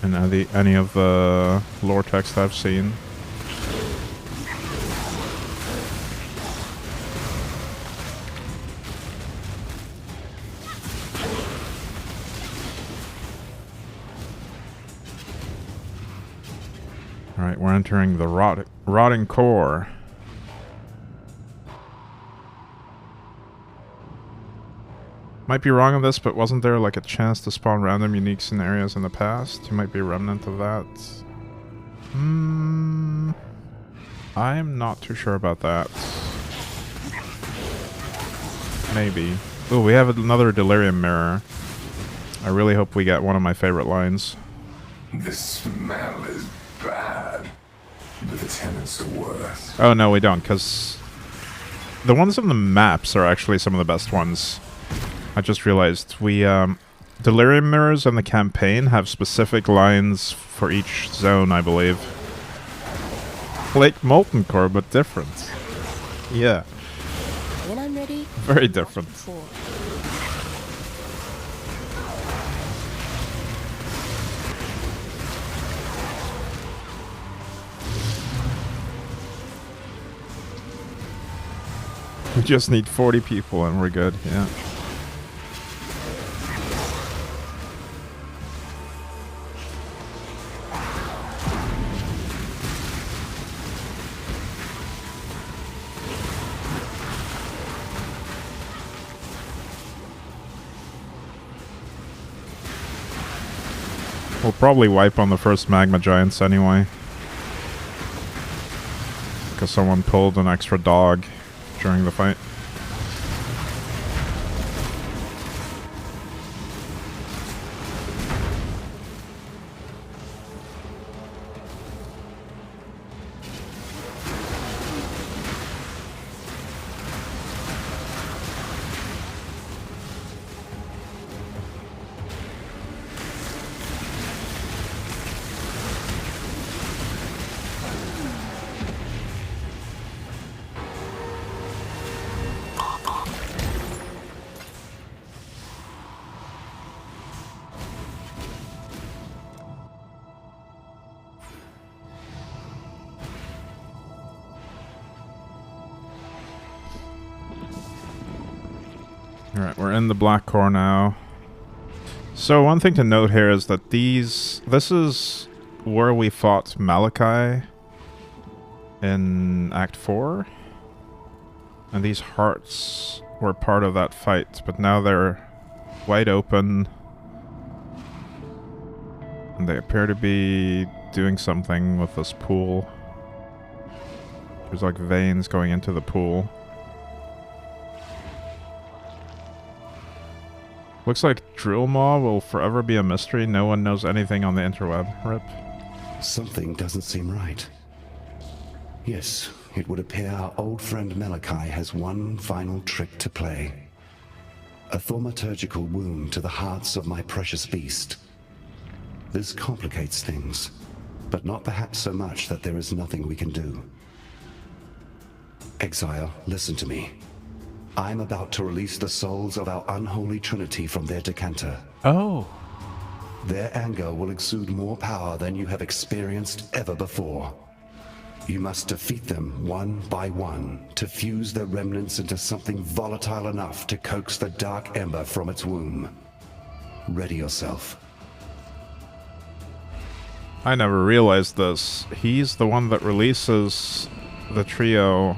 in any of the lore text I've seen. Alright, we're entering the rotting core. Might be wrong on this, but wasn't there like a chance to spawn random unique scenarios in the past? You might be a remnant of that. I'm not too sure about that. Maybe. Oh, we have another delirium mirror. I really hope we get one of my favorite lines. The smell is bad, but the tenants are worse. Oh, no, we don't, because the ones on the maps are actually some of the best ones. I just realized we, delirium mirrors in the campaign have specific lines for each zone, I believe. Like Molten Core, but different. Yeah. When I'm ready. Very different. We just need 40 people and we're good, yeah. We'll probably wipe on the first magma giants anyway. Because someone pulled an extra dog during the fight. Alright, we're in the black core now. So one thing to note here is that this is where we fought Malachi in Act 4. And these hearts were part of that fight, but now they're wide open. And they appear to be doing something with this pool. There's like veins going into the pool. Looks like Drill Maw will forever be a mystery. No one knows anything on the interweb. RIP. Something doesn't seem right. Yes, it would appear our old friend Malachi has one final trick to play. A thaumaturgical wound to the hearts of my precious beast. This complicates things, but not perhaps so much that there is nothing we can do. Exile, listen to me. I'm about to release the souls of our unholy trinity from their decanter. Oh. Their anger will exude more power than you have experienced ever before. You must defeat them one by one to fuse their remnants into something volatile enough to coax the dark ember from its womb. Ready yourself. I never realized this. He's the one that releases the trio.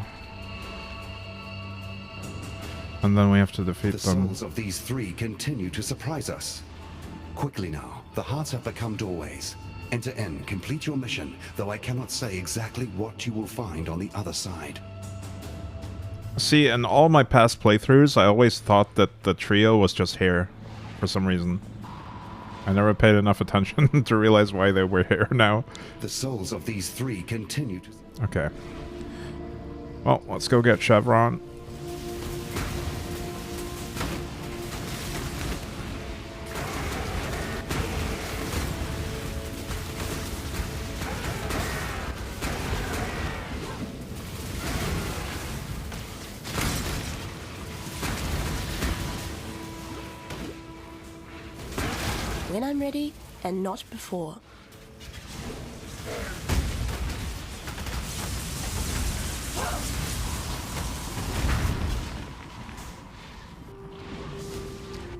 And then we have to defeat them. The souls of these three continue to surprise us. Quickly now, the hearts have become doorways. Enter in, complete your mission, though I cannot say exactly what you will find on the other side. See, in all my past playthroughs, I always thought that the trio was just here, for some reason. I never paid enough attention to realize why they were here now. The souls of these three continue to... Okay. Well, let's go get Chevron. When I'm ready, and not before.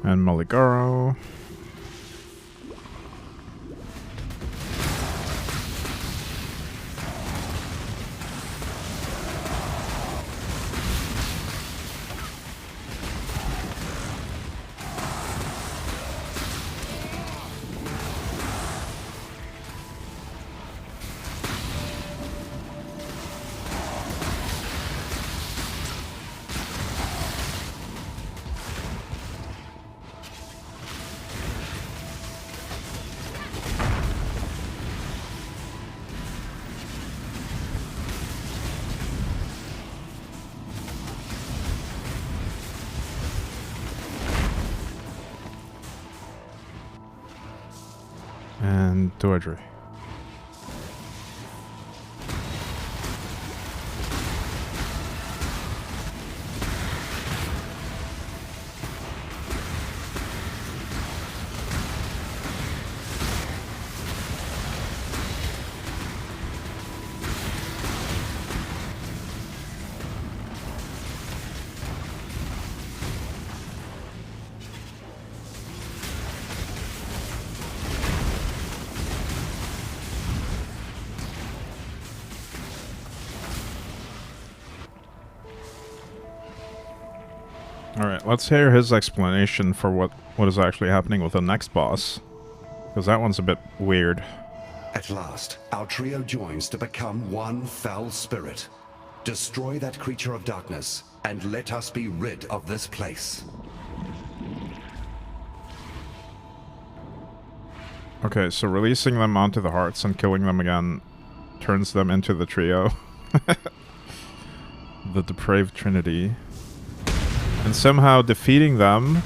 And Maligaro. And Dordry. Alright, let's hear his explanation for what is actually happening with the next boss. Because that one's a bit weird. At last, our trio joins to become one foul spirit. Destroy that creature of darkness, and let us be rid of this place. Okay, so releasing them onto the hearts and killing them again turns them into the trio. The depraved trinity. And somehow defeating them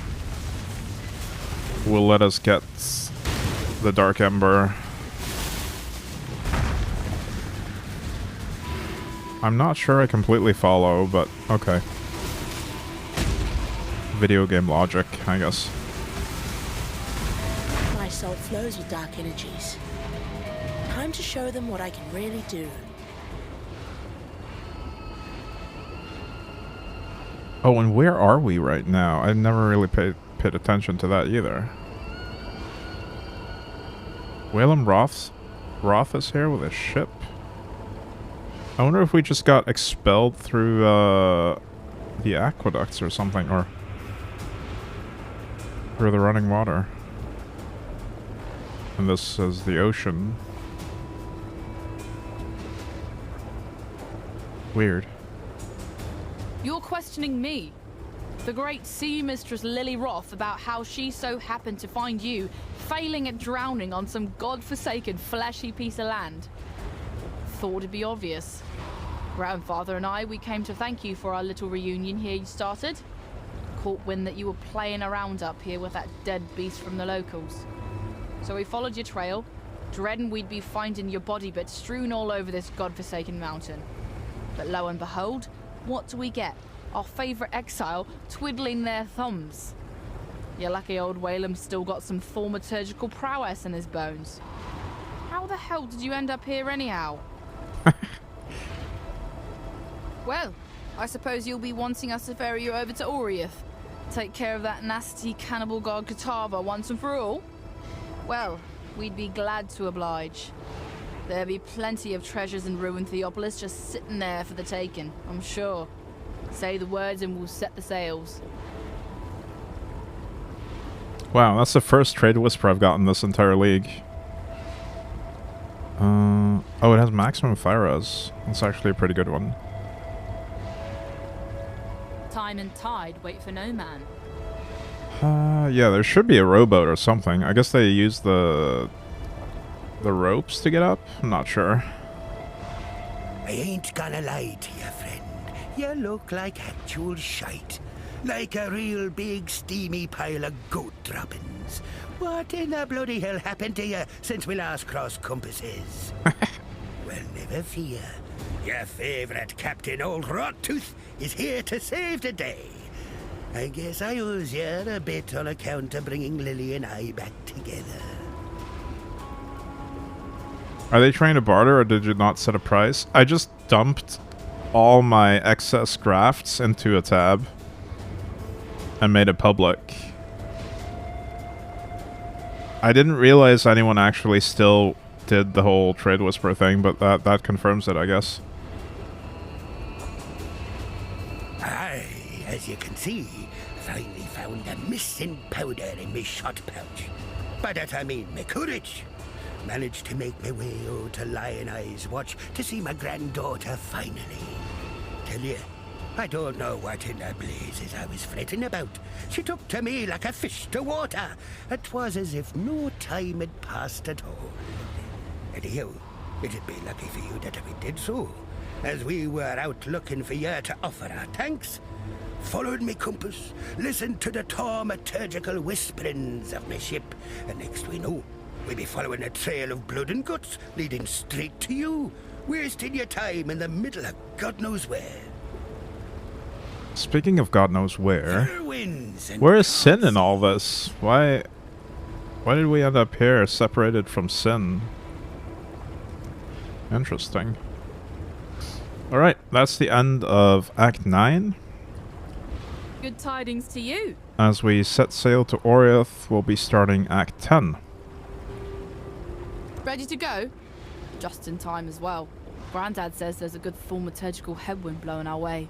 will let us get the Dark Ember. I'm not sure I completely follow, but okay. Video game logic, I guess. My soul flows with dark energies. Time to show them what I can really do. Oh, and where are we right now? I never really paid attention to that either. Whalem Roth is here with a ship. I wonder if we just got expelled through the aqueducts or something, or through the running water. And this is the ocean. Weird. You're questioning me, the great sea mistress Lily Roth, about how she so happened to find you failing at drowning on some godforsaken fleshy piece of land. Thought it'd be obvious. Grandfather and I, we came to thank you for our little reunion here you started. Caught wind that you were playing around up here with that dead beast from the locals. So we followed your trail, dreading we'd be finding your body bits strewn all over this godforsaken mountain. But lo and behold, what do we get? Our favourite exile twiddling their thumbs. Your lucky old Whalem's still got some thaumaturgical prowess in his bones. How the hell did you end up here anyhow? Well, I suppose you'll be wanting us to ferry you over to Oriath. Take care of that nasty cannibal god Katava once and for all? Well, we'd be glad to oblige. There'll be plenty of treasures in ruined Theopolis just sitting there for the taking, I'm sure. Say the words and we'll set the sails. Wow, that's the first trade whisper I've gotten this entire league. Oh, it has maximum fire res. That's actually a pretty good one. Time and tide wait for no man. Yeah, there should be a rowboat or something. I guess they use the ropes to get up? I'm not sure. I ain't gonna lie to you, friend. You look like actual shite. Like a real big steamy pile of goat droppings. What in the bloody hell happened to you since we last crossed compasses? Well, never fear. Your favourite Captain Old Rottooth is here to save the day. I guess I owes you a bit on account of bringing Lily and I back together. Are they trying to barter, or did you not set a price? I just dumped all my excess crafts into a tab and made it public. I didn't realize anyone actually still did the whole trade whisper thing, but that confirms it, I guess. Aye, as you can see, finally found the missing powder in me shot pouch. By that I mean me courage. Managed to make my way out to Lion Eyes Watch to see my granddaughter finally. Tell you, I don't know what in the blazes I was fretting about. She took to me like a fish to water. It was as if no time had passed at all. Anyhow, it'd be lucky for you that we did so, as we were out looking for you to offer our thanks. Followed me compass, listened to the thaumaturgical whisperings of my ship, and next we know, We be following a trail of blood and guts leading straight to you, wasting your time in the middle of God knows where. Speaking of God knows where, Whirlwinds and where is Sin in all this? Why did we end up here, separated from Sin? Interesting. Alright, that's the end of Act 9. Good tidings to you. As we set sail to Oriath, we'll be starting Act 10. Ready to go? Just in time as well. Grandad says there's a good thaumaturgical headwind blowing our way.